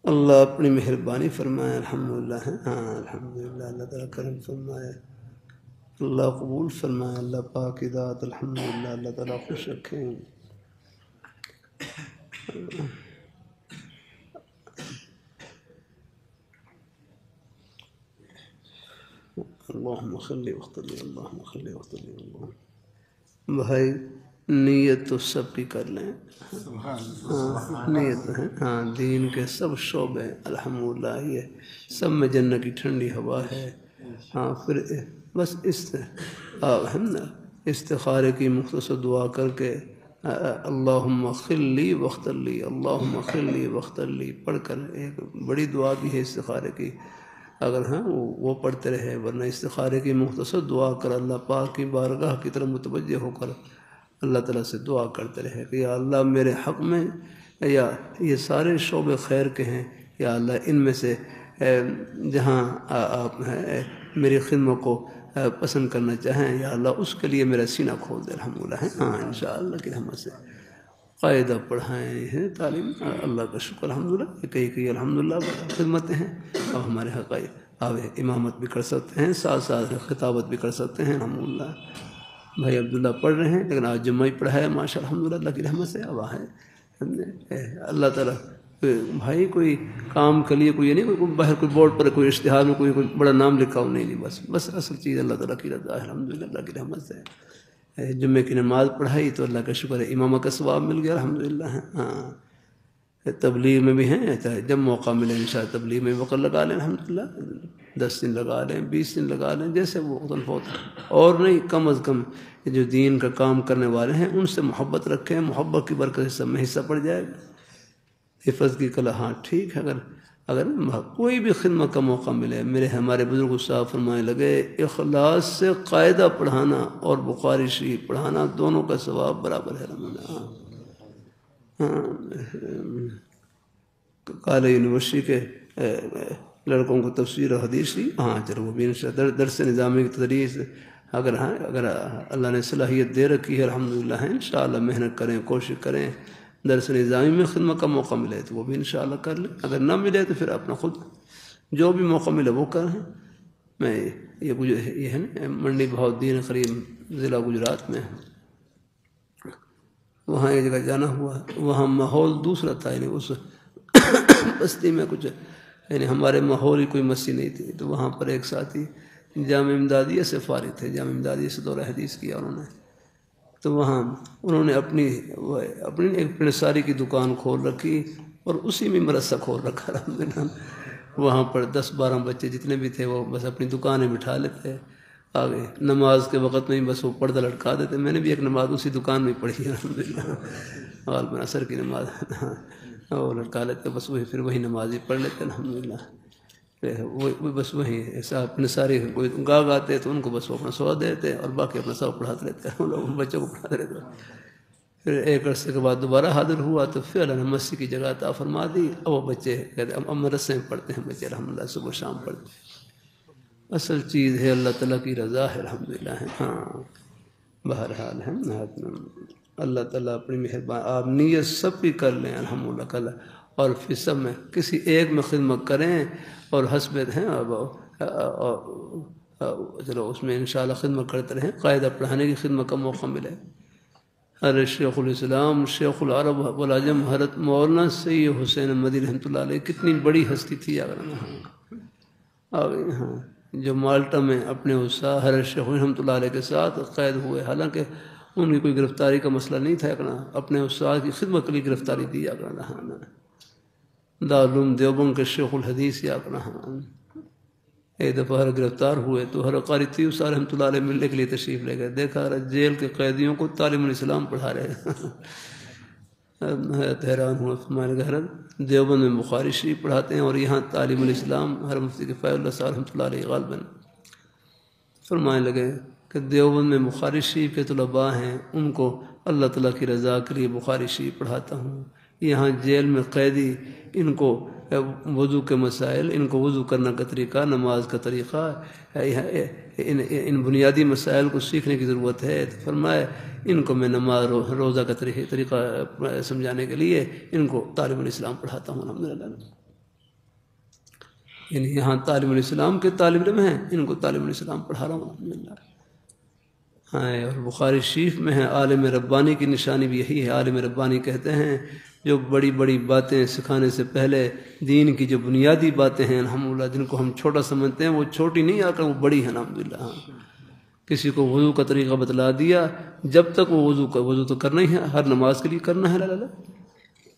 اللہ اپنی مہربانی فرمائے الحمدللہ ہے، ہاں الحمدللہ اللہ تعالیٰ کرم فرمائے، اللہ قبول فرمائے، اللہ پاک کی ذات الحمدللہ اللہ تعالیٰ خوش رکھیں۔ اللہم صلی وسلم اللہم صلی وسلم۔ بھائی نیت تو سب کی کر لیں، ہاں نیت ہے، ہاں دین کے سب شعبے الحمدللہ یہ سب میں جنت کی ٹھنڈی ہوا ہے۔ ہاں پھر بس استخارے کی مختصر دعا کر کے اللہم اغفر لی واغفر لی، اللہم اغفر لی واغفر لی پڑھ کر ایک بڑی دعا بھی ہے استخارے کی، اگر ہاں وہ پڑھتے رہے، ورنہ استخارے کی مختصر دعا کر اللہ پاک کی بارگاہ کی طرف متوجہ ہو کر اللہ تعالیٰ سے دعا کرتے رہے کہ یا اللہ میرے حق میں، یا یہ سارے شعبے خیر کے ہیں، یا اللہ ان میں سے جہاں آپ میری خدمت کو پسند کرنا چاہیں یا اللہ اس کے لیے میرا سینہ کھول دے الحمدللہ ہے، ہاں انشاءاللہ کی رحمت سے قاعدہ پڑھائیں ہیں تعلیم، اللہ کا شکر الحمدللہ، کئی الحمدللہ خدمتیں ہیں۔ اب ہمارے حقائق آوے امامت بھی کر سکتے ہیں، ساتھ ساتھ خطابت بھی کر سکتے ہیں الحمدللہ۔ بھائی عبداللہ پڑھ رہے ہیں لیکن آج جمعہ ہی پڑھا ہے ماشاء الحمدللہ اللہ کی رحمت سے، اب ہے اللہ تعالیٰ بھائی کوئی کام کے لیے کوئی یہ نہیں کوئی باہر کوئی بورڈ پر کوئی اشتہار میں کوئی بڑا نام لکھا ہو، نہیں بس اصل چیز اللہ تعالیٰ کی رضا ہے الحمدللہ اللہ کی رحمت سے۔ جمعے کی نماز پڑھائی تو اللہ کا شکر ہے، امامہ کا ثواب مل گیا الحمدللہ ہے، ہاں تبلیغ میں بھی ہیں، چاہے جب موقع ملے انشاءاللہ تبلیغ میں وقت لگا لیں الحمدللہ، 10 دن لگا لیں 20 دن لگا لیں جیسے وہ اور نہیں، کم از کم جو دین کا کام کرنے والے ہیں ان سے محبت رکھیں، محبت کی برکت سے سب میں حصہ پڑ جائے گا۔ حفظ کی کلا ہاں ٹھیک ہے، اگر کوئی بھی خدمت کا موقع ملے، ہمارے بزرگ صاحب فرمانے لگے اخلاص سے قاعدہ پڑھانا اور بخاری شریف پڑھانا دونوں کا ثواب برابر ہے۔ کالج یونیورسٹی کے لڑکوں کو تفسیر و حدیث شریف، ہاں چلو وہ بھی انشاءاللہ درس نظامی کی تدریس، اگر اللہ نے صلاحیت دے رکھی ہے الحمدللہ ہے، انشاءاللہ محنت کریں، کوشش کریں، درس نظامی میں خدمت کا موقع ملے تو وہ بھی انشاءاللہ کر لیں، اگر نہ ملے تو پھر اپنا خود جو بھی موقع ملے وہ کریں۔ میں یہ ہے نا منڈی بہاؤالدین قریب ضلع گجرات میں، وہاں ایک جگہ جانا ہوا، وہاں ماحول دوسرا تھا، یعنی اس بستی میں کچھ یعنی ہمارے ماحول کی کوئی مسجد نہیں تھی، تو وہاں پر ایک ساتھی جامع امدادیہ سے فارغ تھے، جامع امدادیہ سے دورہ حدیث کیا انہوں نے، تو وہاں انہوں نے اپنی ایک پنساری کی دکان کھول رکھی اور اسی میں مدرسہ کھول رکھا الحمدللہ۔ وہاں پر 10-12 بچے جتنے بھی تھے وہ بس اپنی دکانیں بٹھا لیتے، آگے نماز کے وقت میں بس وہ پردہ لٹکا دیتے۔ میں نے بھی ایک نماز اسی دکان میں پڑھی الحمدللہ، غالباً عصر کی نماز وہ لٹکا لیتے، بس وہی پھر وہی نماز ہی پڑھ لیتے الحمدللہ۔ بس وہی ایسا اپنے سارے کوئی گاہ آتے تو ان کو بس وہ اپنا سوا دیتے اور باقی اپنا سوا پڑھاتے رہتے، ان لوگ بچوں کو پڑھاتے رہتے۔ پھر ایک عرصے کے بعد دوبارہ حاضر ہوا تو پھر اللہ نے مسجد کی جگہ عطا فرما دی، اور وہ بچے کہتے ہیں اب مدرسے میں پڑھتے ہیں بچے الحمدللہ، صبح شام پڑھتے ہیں۔ اصل چیز ہے اللہ تعالیٰ کی رضا ہے الحمدللہ ہے۔ ہاں بہرحال ہے اللہ تعالیٰ اپنی مہربانی، آپ نیت سب کی کر لیں الحمدللہ کل، اور پھر سب میں کسی ایک میں خدمت کریں اور حسبت ہیں چلو اس میں انشاءاللہ خدمت کرتے رہیں، قاعدہ پڑھانے کی خدمت کا موقع ملے۔ حضرت شیخ الاسلام شیخ العرب والعجم حضرت مولانا سید حسین مدنی رحمۃ اللہ علیہ کتنی بڑی ہستی تھی ہاں، جو مالٹا میں اپنے استاد حضرت شیخ رحمۃ اللہ علیہ کے ساتھ قید ہوئے، حالانکہ ان کی کوئی گرفتاری کا مسئلہ نہیں تھا، اپنے استاد کی خدمت کے لیے گرفتاری دی دارالعلوم دیوبند کے شیخ الحدیث یا ایک دفعہ گرفتار ہوئے تو حضرت قاری طیب صاحب رحمۃ اللہ علیہ ملنے کے لیے تشریف لے گئے، دیکھا جیل کے قیدیوں کو تعلیم الاسلام پڑھا رہے حیران ہوا، فرمانے لگے حضرت دیوبند میں بخاری شریف پڑھاتے ہیں اور یہاں تعلیم الاسلام حضرت مفتی کفایت اللہ صاحب رحمۃ اللہ علیہ غالباً فرمانے لگے کہ دیوبند میں بخاری شریف کے طلباء ہیں، ان کو اللہ تعالیٰ کی رضا کے لیے بخاری شریف پڑھاتا ہوں، یہاں جیل میں قیدی ان کو وضو کے مسائل، ان کو وضو کرنا کا طریقہ، نماز کا طریقہ، ان بنیادی مسائل کو سیکھنے کی ضرورت ہے۔ تو فرمایا ان کو میں نماز روزہ کا طریقہ سمجھانے کے لیے ان کو تعلیم الاسلام پڑھاتا ہوں الحمدللہ۔ یعنی یہاں تعلیم الاسلام کے طالب علم ہیں، ان کو تعلیم الاسلام پڑھا رہا ہوں الحمدللہ۔ ہاں، اور بخاری شریف میں ہے عالم ربانی کی نشانی بھی یہی ہے۔ عالم ربانی کہتے ہیں جو بڑی بڑی باتیں سکھانے سے پہلے دین کی جو بنیادی باتیں ہیں الحمدللہ، جن کو ہم چھوٹا سمجھتے ہیں وہ چھوٹی نہیں آ کر وہ بڑی ہیں الحمدللہ۔ کسی کو وضو کا طریقہ بتلا دیا، جب تک وہ وضو تو کرنا ہی ہے، ہر نماز کے لیے کرنا ہے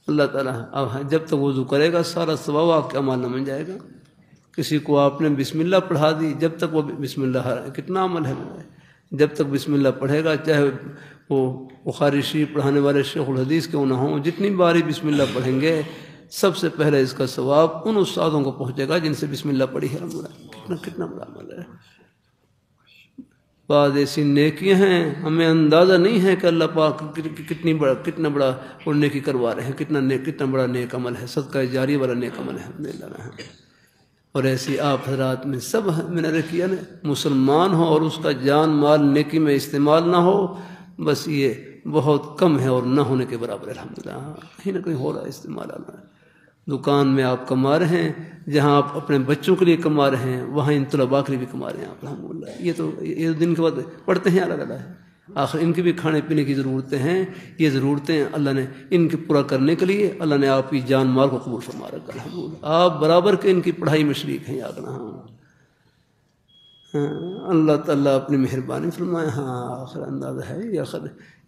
اللہ تعالیٰ، اب جب تک وضو کرے گا سارا ثواب آپ کے عمل نہ بن جائے گا۔ کسی کو آپ نے بسم اللہ پڑھا دی، جب تک وہ بسم اللہ کتنا عمل ہے، جب تک بسم اللہ پڑھے گا، چاہے وہ بخاری شریف پڑھانے والے شیخ الحدیث کیوں نہ ہوں، جتنی باری بسم اللہ پڑھیں گے سب سے پہلے اس کا ثواب ان استادوں کو پہنچے گا جن سے بسم اللہ پڑھی ہے۔ کتنا بڑا عمل ہے۔ بعض ایسی نیکیاں ہیں ہمیں اندازہ نہیں ہے کہ اللہ پاک کتنا بڑا وہ نیکی کروا رہے ہیں، کتنا بڑا نیک عمل ہے، صدقہ جاری والا نیک عمل ہے الحمدللہ۔ اور ایسی آپ حضرات میں سب میں نے کیا نا، مسلمان ہو اور اس کا جان مال نیکی میں استعمال نہ ہو، بس یہ بہت کم ہے اور نہ ہونے کے برابر الحمدللہ۔ کہیں نہ کہیں ہو رہا ہے استعمال آنا۔ دکان میں آپ کما رہے ہیں، جہاں آپ اپنے بچوں کے لیے کما رہے ہیں وہاں ان طلباء کے لیے بھی کما رہے ہیں آپ الحمدللہ۔ یہ دن کے بعد پڑھتے ہیں الگ الگ ہے، آخر ان کی بھی کھانے پینے کی ضرورتیں ہیں، یہ ضرورتیں اللہ نے ان کے پورا کرنے کے لیے اللہ نے آپ کی جان مال کو قبول فرما رکھا الحمدللہ۔ آپ برابر کے ان کی پڑھائی میں شریک ہیں یاد رہا۔ اللہ تعالیٰ اپنی مہربانی فرمائے۔ ہاں آخر اندازہ ہے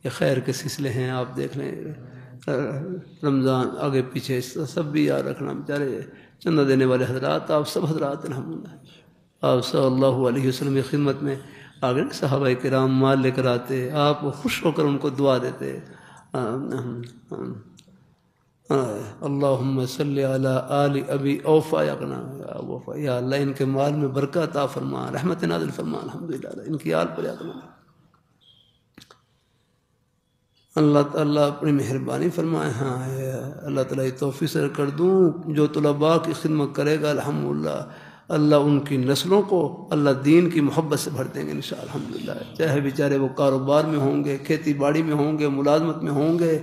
یہ خیر کے سلسلے ہیں، آپ دیکھ لیں رمضان آگے پیچھے سب بھی یاد رکھنا، بیچارے چندہ دینے والے حضرات آپ سب حضرات الحمدللہ، آپ صلی اللہ علیہ وسلم کی خدمت میں آگے صحابہ کرام مال لے کر آتے، آپ خوش ہو کر ان کو دعا دیتے، اللہم صلی علی آل ابی اوفا، یا اللہ ان کے مال میں برکت عطا فرما، رحمت نازل فرما الحمدللہ، ان کی آل پر یا اللہ تعالیٰ اپنی مہربانی فرمائے۔ ہاں اللہ تعالیٰ یہ توفیق سے کر دوں، جو طلباء کی خدمت کرے گا الحمدللہ اللہ ان کی نسلوں کو اللہ دین کی محبت سے بھر دیں گے انشاءاللہ الحمدللہ۔ چاہے بیچارے وہ کاروبار میں ہوں گے، کھیتی باڑی میں ہوں گے، ملازمت میں ہوں گے،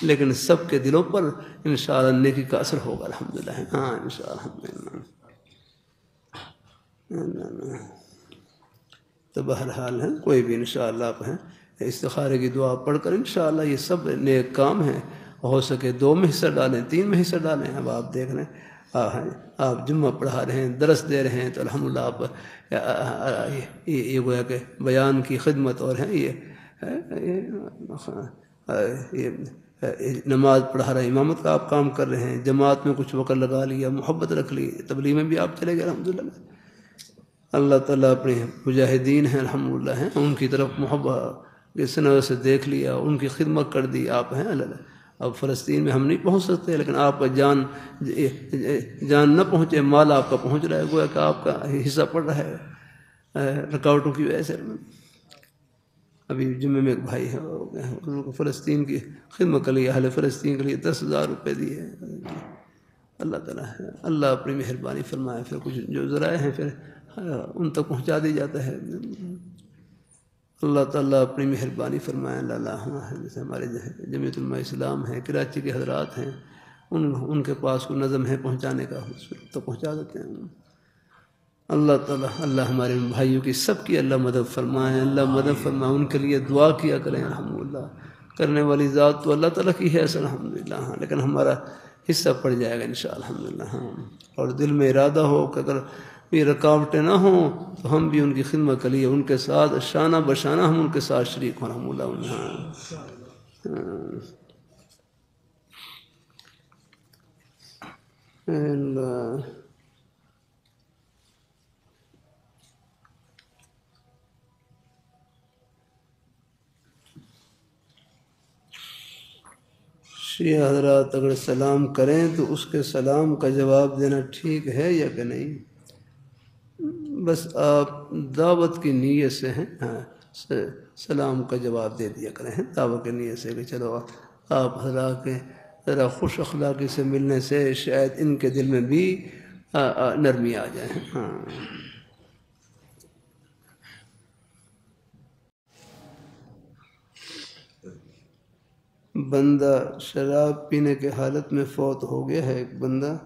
لیکن سب کے دلوں پر انشاءاللہ نیکی کا اثر ہوگا الحمدللہ۔ ہاں انشاءاللہ الحمدللہ۔ تو بہرحال ہے کوئی بھی انشاءاللہ آپ ہیں استخارے کی دعا پڑھ کر انشاءاللہ یہ سب نیک کام ہیں، ہو سکے 2 میں حصہ ڈالیں، 3 میں حصہ ڈالیں۔ اب آپ دیکھ لیں آپ جمعہ پڑھا رہے ہیں، درس دے رہے ہیں، تو الحمدللہ آپ یہ گویا کہ بیان کی خدمت اور ہیں، یہ نماز پڑھا رہے ہیں، امامت کا آپ کام کر رہے ہیں، جماعت میں کچھ وقت لگا لیا، محبت رکھ لی، تبلیغ میں بھی آپ چلے گئے الحمدللہ۔ اللہ تعالیٰ اپنے مجاہدین ہیں الحمدللہ ہیں، ان کی طرف محبت اس نظر سے دیکھ لیا، ان کی خدمت کر دی آپ ہیں اللہ۔ اب فلسطین میں ہم نہیں پہنچ سکتے، لیکن آپ کا جان نہ پہنچے، مال آپ کا پہنچ رہا ہے، گویا کہ آپ کا حصہ پڑ رہا ہے رکاوٹوں کی وجہ سے۔ ابھی جمعے میں ایک بھائی ہے، ان کو فلسطین کی خدمت کے لیے، اہل فلسطین کے لیے 10,000 روپے دیے۔ اللہ تعالیٰ ہے، اللہ اپنی مہربانی فرمائے، پھر کچھ جو ذرائع ہیں پھر ان تک پہنچا دی جاتا ہے۔ اللہ تعالیٰ اپنی مہربانی فرمائے۔ اللہ جیسے ہمارے جمعیت علماء اسلام ہیں، کراچی کے حضرات ہیں، ان کے پاس کوئی نظم ہے پہنچانے کا تو پہنچا دیتے ہیں۔ اللہ تعالیٰ، اللہ ہمارے بھائیوں کی سب کی اللہ مدد فرمائے، اللہ مدد فرمائے، ان کے لیے دعا کیا کریں الحمدللہ۔ کرنے والی ذات تو اللہ تعالیٰ کی ہے الحمدللہ، ہاں، لیکن ہمارا حصہ پڑ جائے گا انشاءاللہ الحمدللہ، ہاں۔ اور دل میں ارادہ ہو کہ اگر یہ رکاوٹیں نہ ہوں تو ہم بھی ان کی خدمت کے لیے ان کے ساتھ شانہ بشانہ ہم ان کے ساتھ شریک ہوں الحمدللہ۔ اللہ شیعہ حضرات اگر سلام کریں تو اس کے سلام کا جواب دینا ٹھیک ہے یا کہ نہیں؟ بس آپ دعوت کی نیت سے ہیں، ہاں، سلام کا جواب دے دیا کریں، دعوت کی نیت سے کہ چلو آپ حضرات کے ذرا خوش اخلاقی سے ملنے سے شاید ان کے دل میں بھی نرمی آ جائے، ہاں۔ بندہ شراب پینے کے حالت میں فوت ہو گیا ہے، ایک بندہ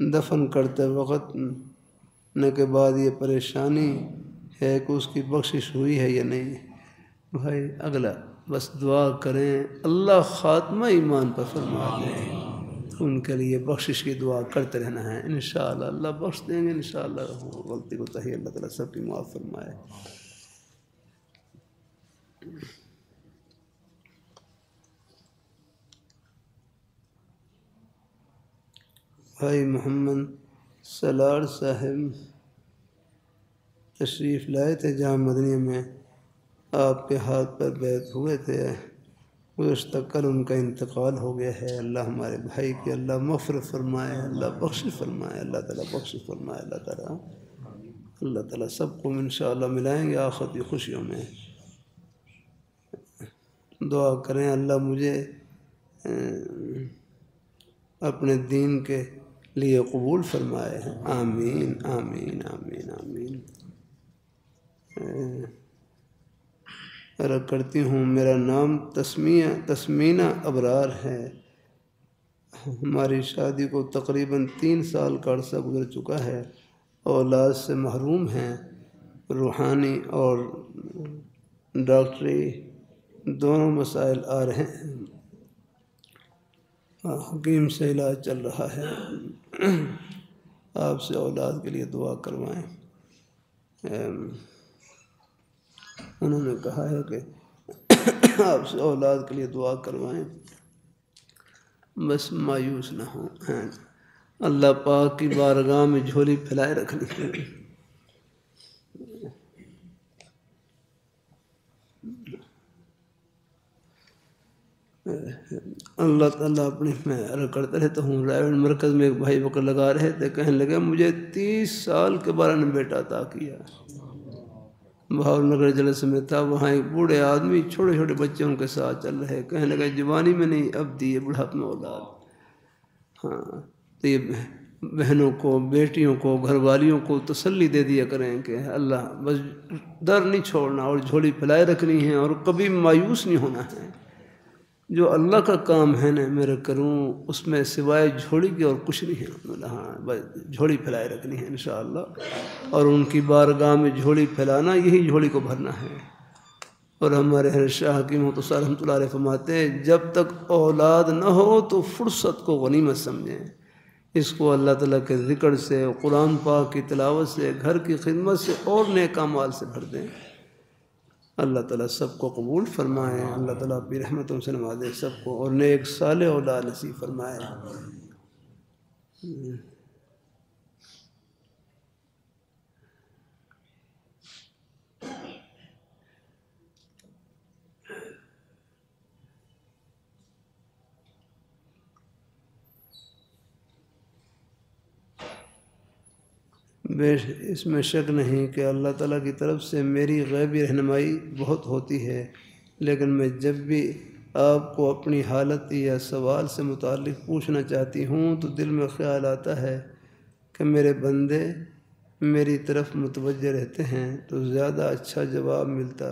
دفن کرتے وقت نے کے بعد یہ پریشانی ہے کہ اس کی بخشش ہوئی ہے یا نہیں۔ بھائی اگلا بس دعا کریں اللہ خاتمہ ایمان پر فرما دے، ان کے لیے بخشش کی دعا کرتے رہنا ہے، انشاءاللہ اللہ بخش دیں گے انشاءاللہ۔ غلطی کو تحیہ اللہ تعالیٰ سب کی معاف فرمائے۔ بھائی محمد سلار صاحب تشریف لائے تھے جامع مدنیہ میں، آپ کے ہاتھ پر بیعت ہوئے تھے، گزشتہ کل ان کا انتقال ہو گیا ہے۔ اللہ ہمارے بھائی کی اللہ مغفرت فرمائے، اللہ بخش فرمائے، اللہ تعالیٰ بخش فرمائے، اللہ تعالیٰ سب کو انشاءاللہ ملائیں گے آخرت کی خوشیوں میں۔ دعا کریں اللہ مجھے اپنے دین کے لیے قبول فرمائے، آمین آمین آمین آمین۔ عرض کرتی ہوں میرا نام تسمینہ ابرار ہے، ہماری شادی کو تقریباً 3 سال کا عرصہ گزر چکا ہے، اولاد سے محروم ہیں، روحانی اور ڈاکٹری دونوں مسائل آ رہے ہیں، حکیم سے علاج چل رہا ہے، آپ سے اولاد کے لیے دعا کروائیں۔ انہوں نے کہا ہے کہ آپ سے اولاد کے لیے دعا کروائیں، بس مایوس نہ ہوں، اللہ پاک کی بارگاہ میں جھولی پھیلائے رکھنی ہے۔ اللہ تعالیٰ اپنی میں عرض کرتا رہتا ہوں، رائے مرکز میں ایک بھائی وقت لگا رہے تھے، کہنے لگے مجھے 30 سال کے بعد نے بیٹا عطا کیا۔ بہاول نگر جلسے میں تھا، وہاں ایک بوڑھے آدمی چھوٹے چھوٹے بچے ان کے ساتھ چل رہے، کہنے لگے جوانی میں نہیں اب دیے بڑھاپے میں اولاد۔ ہاں تو یہ بہنوں کو، بیٹیوں کو، گھر والیوں کو تسلی دے دیا کریں کہ اللہ بس در نہیں چھوڑنا اور جھولی پھیلائے رکھنی ہے اور کبھی مایوس نہیں ہونا ہے۔ جو اللہ کا کام ہے نا میرا کروں، اس میں سوائے جھولی کے اور کچھ نہیں ہے، ہاں بس جھولی پھیلائے رکھنی ہے انشاءاللہ، اور ان کی بارگاہ میں جھولی پھیلانا، یہی جھولی کو بھرنا ہے۔ اور ہمارے ہر شاہ حکیم محمد رحمۃ اللہ علیہ فرماتے ہیں جب تک اولاد نہ ہو تو فرصت کو غنیمت سمجھیں، اس کو اللہ تعالیٰ کے ذکر سے، قرآن پاک کی تلاوت سے، گھر کی خدمت سے اور نیک اعمال سے بھر دیں۔ اللہ تعالیٰ سب کو قبول فرمائے، اللہ تعالیٰ اپنی رحمتوں سے نوازے سب کو، اور نیک صالح اولاد نصیب فرمائے۔ اس میں شک نہیں کہ اللہ تعالیٰ کی طرف سے میری غیبی رہنمائی بہت ہوتی ہے، لیکن میں جب بھی آپ کو اپنی حالت یا سوال سے متعلق پوچھنا چاہتی ہوں تو دل میں خیال آتا ہے کہ میرے بندے میری طرف متوجہ رہتے ہیں تو زیادہ اچھا جواب ملتا،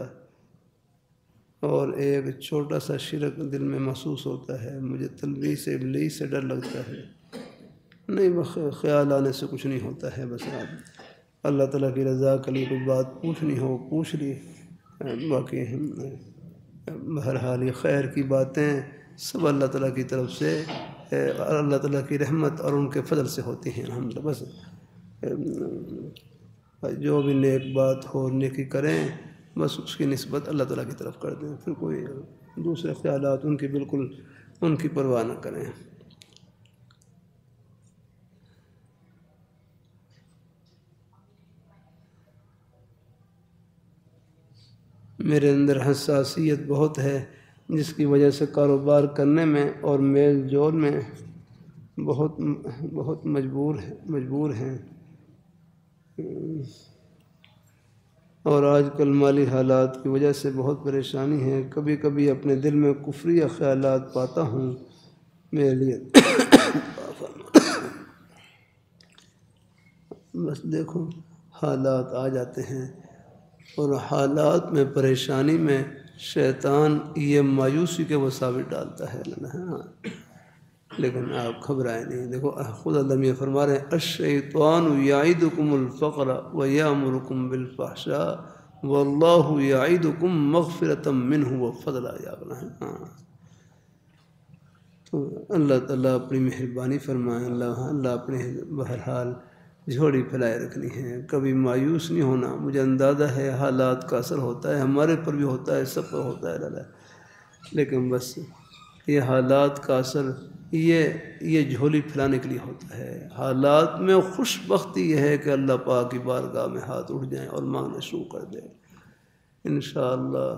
اور ایک چھوٹا سا شرک دل میں محسوس ہوتا ہے۔ مجھے تلبیس ابلیس سے ڈر لگتا ہے۔ نہیں، خیال آنے سے کچھ نہیں ہوتا ہے، بس آپ اللہ تعالیٰ کی رضا کے لیے کوئی بات پوچھنی ہو پوچھ لی، باقی بہرحال یہ خیر کی باتیں سب اللہ تعالیٰ کی طرف سے، اللہ تعالیٰ کی رحمت اور ان کے فضل سے ہوتی ہیں الحمدللہ۔ بس جو بھی نیک بات ہو نیکی کریں، بس اس کی نسبت اللہ تعالیٰ کی طرف کر دیں، پھر کوئی دوسرے خیالات ان کی بالکل ان کی پرواہ نہ کریں۔ میرے اندر حساسیت بہت ہے، جس کی وجہ سے کاروبار کرنے میں اور میل جول میں بہت مجبور ہیں، اور آج کل مالی حالات کی وجہ سے بہت پریشانی ہے۔ کبھی کبھی اپنے دل میں کفریہ خیالات پاتا ہوں، میرے لیے بس دیکھو حالات آ جاتے ہیں، اور حالات میں پریشانی میں شیطان یہ مایوسی کے وساوس ڈالتا ہے، لیکن آپ گھبرائیں نہیں۔ دیکھو خود اللہ یہ فرما رہے ہیں، الشیطان یعدکم الفقر ویامرکم بالفحشاء واللہ یعدکم مغفرۃ منہ وفضلا۔ تو اللہ تعالیٰ اپنی مہربانی فرمائے، اللہ اپنے بہرحال جھوڑی پھیلائے رکھنی ہے، کبھی مایوس نہیں ہونا۔ مجھے اندازہ ہے حالات کا اثر ہوتا ہے، ہمارے پر بھی ہوتا ہے، سب پر ہوتا ہے، لیکن بس یہ حالات کا اثر یہ جھولی پھیلانے کے لیے ہوتا ہے۔ حالات میں خوش بختی یہ ہے کہ اللہ پاک کی بارگاہ میں ہاتھ اٹھ جائیں اور مانگنا شروع کر دیں، انشاءاللہ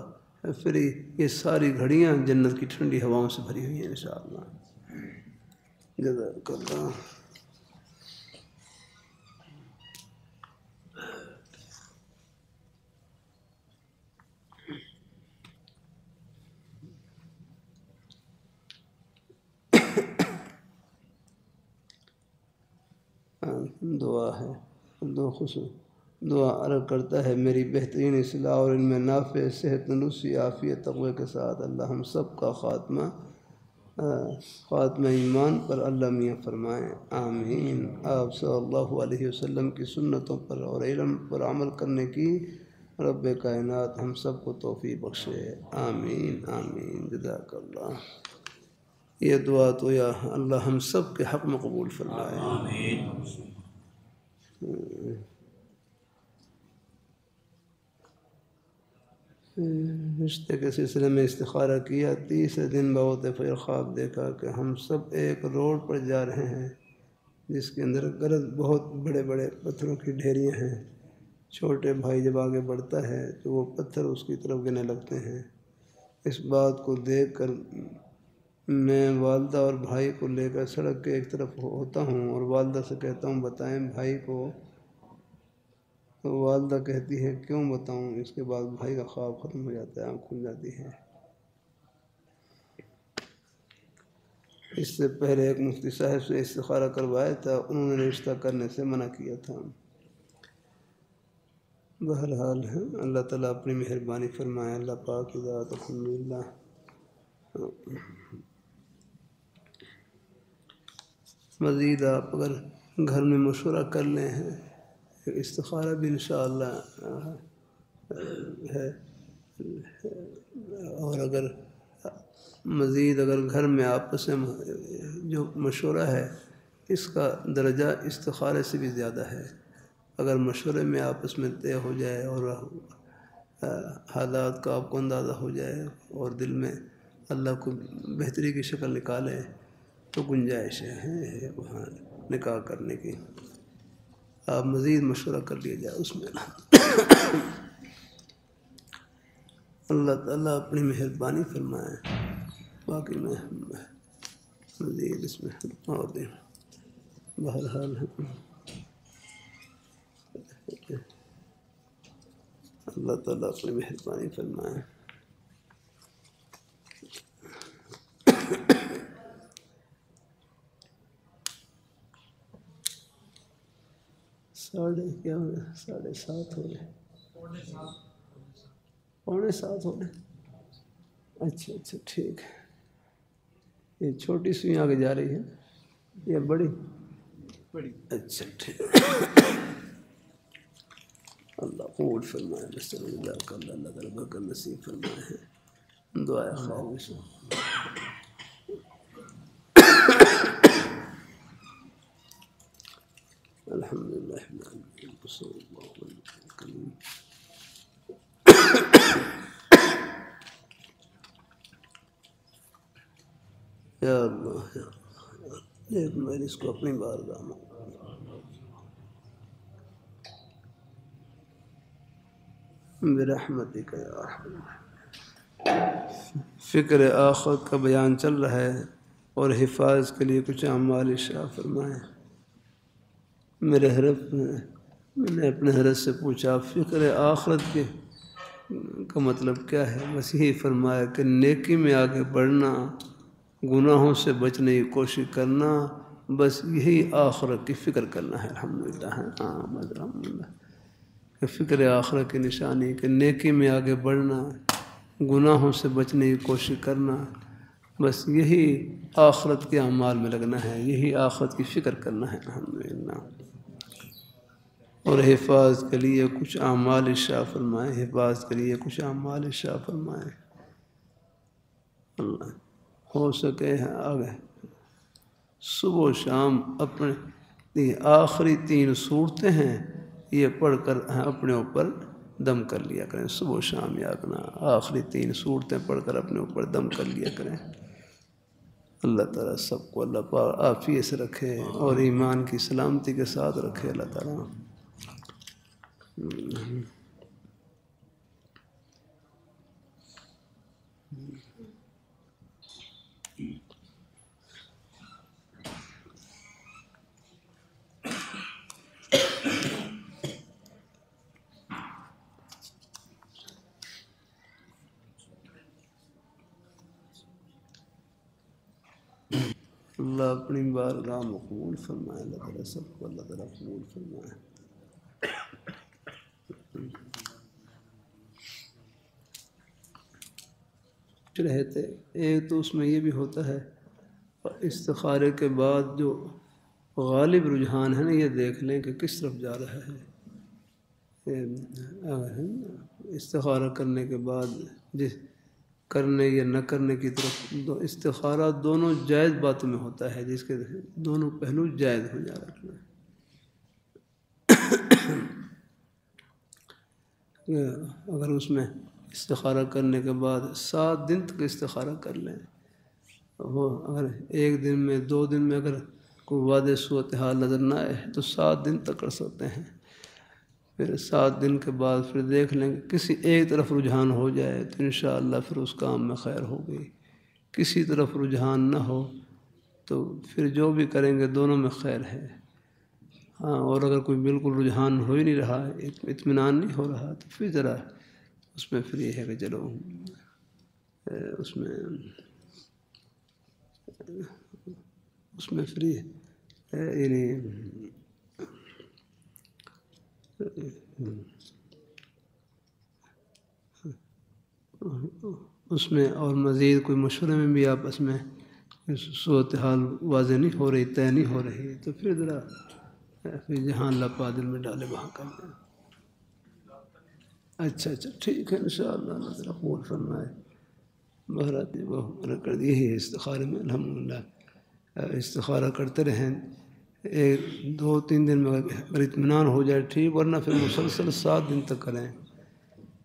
پھر یہ ساری گھڑیاں جنت کی ٹھنڈی ہواؤں سے بھری ہوئی ہیں انشاءاللہ۔ جزاک اللہ۔ دعا ہے، دعا عرض کرتا ہے، میری بہترین اصلاح اور ان میں نافع صحت تندرستی عافیت تقوی کے ساتھ اللہ ہم سب کا خاتمہ ایمان پر اللہ میاں فرمائیں، آمین۔ آپ صلی اللہ علیہ وسلم کی سنتوں پر اور علم پر عمل کرنے کی رب کائنات ہم سب کو توفیق بخشے، آمین آمین۔ جزاک اللہ۔ یہ دعا تو یا اللہ ہم سب کے حق میں قبول فرمائے، آمین۔ رشتے کے سلسلے میں استخارہ کیا، تیسرے دن بہت فجر خواب دیکھا کہ ہم سب ایک روڈ پر جا رہے ہیں جس کے اندر گرد بہت بڑے بڑے پتھروں کی ڈھیریاں ہیں۔ چھوٹے بھائی جب آگے بڑھتا ہے تو وہ پتھر اس کی طرف گرنے لگتے ہیں۔ اس بات کو دیکھ کر میں والدہ اور بھائی کو لے کر سڑک کے ایک طرف ہوتا ہوں اور والدہ سے کہتا ہوں بتائیں بھائی کو، تو والدہ کہتی ہے کیوں بتاؤں؟ اس کے بعد بھائی کا خواب ختم ہو جاتا ہے، آنکھ کھل جاتی ہے۔ اس سے پہلے ایک مفتی صاحب سے استخارہ کروایا تھا، انہوں نے رشتہ کرنے سے منع کیا تھا۔ بہرحال ہے، اللہ تعالیٰ اپنی مہربانی فرمائے، اللہ پاک کی ذات الحمدللہ۔ مزید آپ اگر گھر میں مشورہ کر لیں ہیں، استخارہ بھی انشاءاللہ ہے، اور اگر مزید گھر میں آپس میں جو مشورہ ہے اس کا درجہ استخارے سے بھی زیادہ ہے۔ اگر مشورے میں آپس میں طے ہو جائے اور حالات کا آپ کو اندازہ ہو جائے اور دل میں اللہ کو بہتری کی شکل نکالے تو گنجائش ہے وہاں نکاح کرنے کی۔ آپ مزید مشورہ کر لیا جائے اس میں۔ اللہ تعالیٰ اپنی مہربانی فرمائے، باقی میں مزید اس میں اور دیں بہرحال اللہ تعالیٰ اپنی مہربانی فرمائے۔ کیا ہو گیا؟ 7:30 ہو گئے، 6:45 ہو گئے۔ اچھا ٹھیک ہے۔ یہ چھوٹی سوئی آگے جا رہی ہے یا بڑی؟ اچھا ٹھیک۔ اللہ قبول فرمائے، بسم اللہ کا اللہ تعالیٰ برکت نصیب فرمائے ہے۔ دعائے خیر میں سے الحمدللہ صلی اللہ علیہ وسلم۔ یا اللہ یا اللہ، ایک میں اس کو اپنی بارگاہ میں برحمتک یا ارحم۔ فکر آخرت کا بیان چل رہا ہے اور حفاظ کے لیے کچھ اعمال ارشاد فرمائیں۔ میرے حضرت میں نے اپنے حضرت سے پوچھا فکر آخرت کا مطلب کیا ہے؟ بس یہی فرمایا کہ نیکی میں آگے بڑھنا، گناہوں سے بچنے کی کوشش کرنا، بس یہی آخرت کی فکر کرنا ہے۔ الحمدللہ الحمدللہ کہ فکر آخرت کی نشانی کہ نیکی میں آگے بڑھنا، گناہوں سے بچنے کی کوشش کرنا، بس یہی آخرت کے اعمال میں لگنا ہے، یہی آخرت کی فکر کرنا ہے۔ الحمدللہ۔ اور حفاظ کے لیے کچھ اعمال ارشاد فرمائیں، حفاظ کے لیے کچھ اعمال ارشاد فرمائیں۔ اللہ ہو سکے آگے صبح و شام اپنے آخری 3 صورتیں ہیں، یہ پڑھ کر اپنے اوپر دم کر لیا کریں۔ صبح و شام یادنا آخری 3 صورتیں پڑھ کر اپنے اوپر دم کر لیا کریں۔ اللہ تعالیٰ سب کو اللہ پاک عافیت سے رکھے اور ایمان کی سلامتی کے ساتھ رکھے اللہ تعالیٰ۔ اللہ اپنی بارگاہ میں قبول فرمائے، اللہ تعالیٰ سب کو اللہ تعالیٰ قبول فرمائے۔ رہتے ایک تو اس میں یہ بھی ہوتا ہے استخارے کے بعد جو غالب رجحان ہے نا، یہ دیکھ لیں کہ کس طرف جا رہا ہے۔ استخارہ کرنے کے بعد جس کرنے یا نہ کرنے کی طرف استخارہ دونوں جائز باتوں میں ہوتا ہے، جس کے دونوں پہلو جائز ہو جا رہا ہے۔ اگر اس میں استخارہ کرنے کے بعد 7 دن تک استخارہ کر لیں، وہ اگر 1 دن میں 2 دن میں اگر کوئی واضح صورتحال نظر نہ آئے تو 7 دن تک کر سکتے ہیں۔ پھر 7 دن کے بعد پھر دیکھ لیں کہ کسی ایک طرف رجحان ہو جائے تو انشاءاللہ پھر اس کام میں خیر ہوگی، کسی طرف رجحان نہ ہو تو پھر جو بھی کریں گے دونوں میں خیر ہے۔ ہاں، اور اگر کوئی بالکل رجحان ہو ہی نہیں رہا، اطمینان نہیں ہو رہا تو پھر ذرا اس میں پھر یہ ہے کہ چلو اس میں فری یعنی اس میں اور مزید کوئی مشورے میں بھی آپس میں صورتحال واضح نہیں ہو رہی، طے نہیں ہو رہی، تو پھر ذرا پھر جہاں اللہ پاک دل میں ڈالے وہاں کر دیں۔ اچھا ٹھیک ہے، انشاءاللہ اللہ تعالیٰ قبول فرمائے۔ بہرحال وہ کر دی ہے استخارے میں، الحمدللہ استخارہ کرتے رہیں ایک 2-3 دن میں اگر اطمینان ہو جائے ٹھیک، ورنہ پھر مسلسل 7 دن تک کریں۔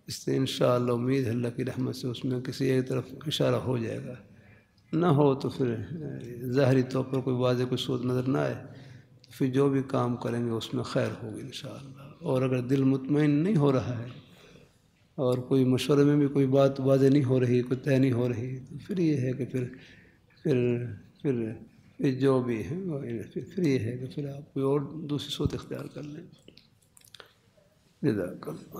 اس سے انشاءاللہ امید ہے اللہ کی رحمت سے اس میں کسی ایک طرف اشارہ ہو جائے گا، نہ ہو تو پھر ظاہری طور پر کوئی واضح کوئی صورت نظر نہ آئے تو پھر جو بھی کام کریں گے اس میں خیر ہوگی انشاءاللہ۔ اور اگر دل مطمئن نہیں ہو رہا ہے اور کوئی مشورے میں بھی کوئی بات واضح نہیں ہو رہی، کوئی طے نہیں ہو رہی، تو پھر یہ ہے کہ پھر جو بھی ہے پھر یہ ہے کہ پھر آپ کوئی اور دوسری صورت اختیار کر لیں۔ جزاک اللہ۔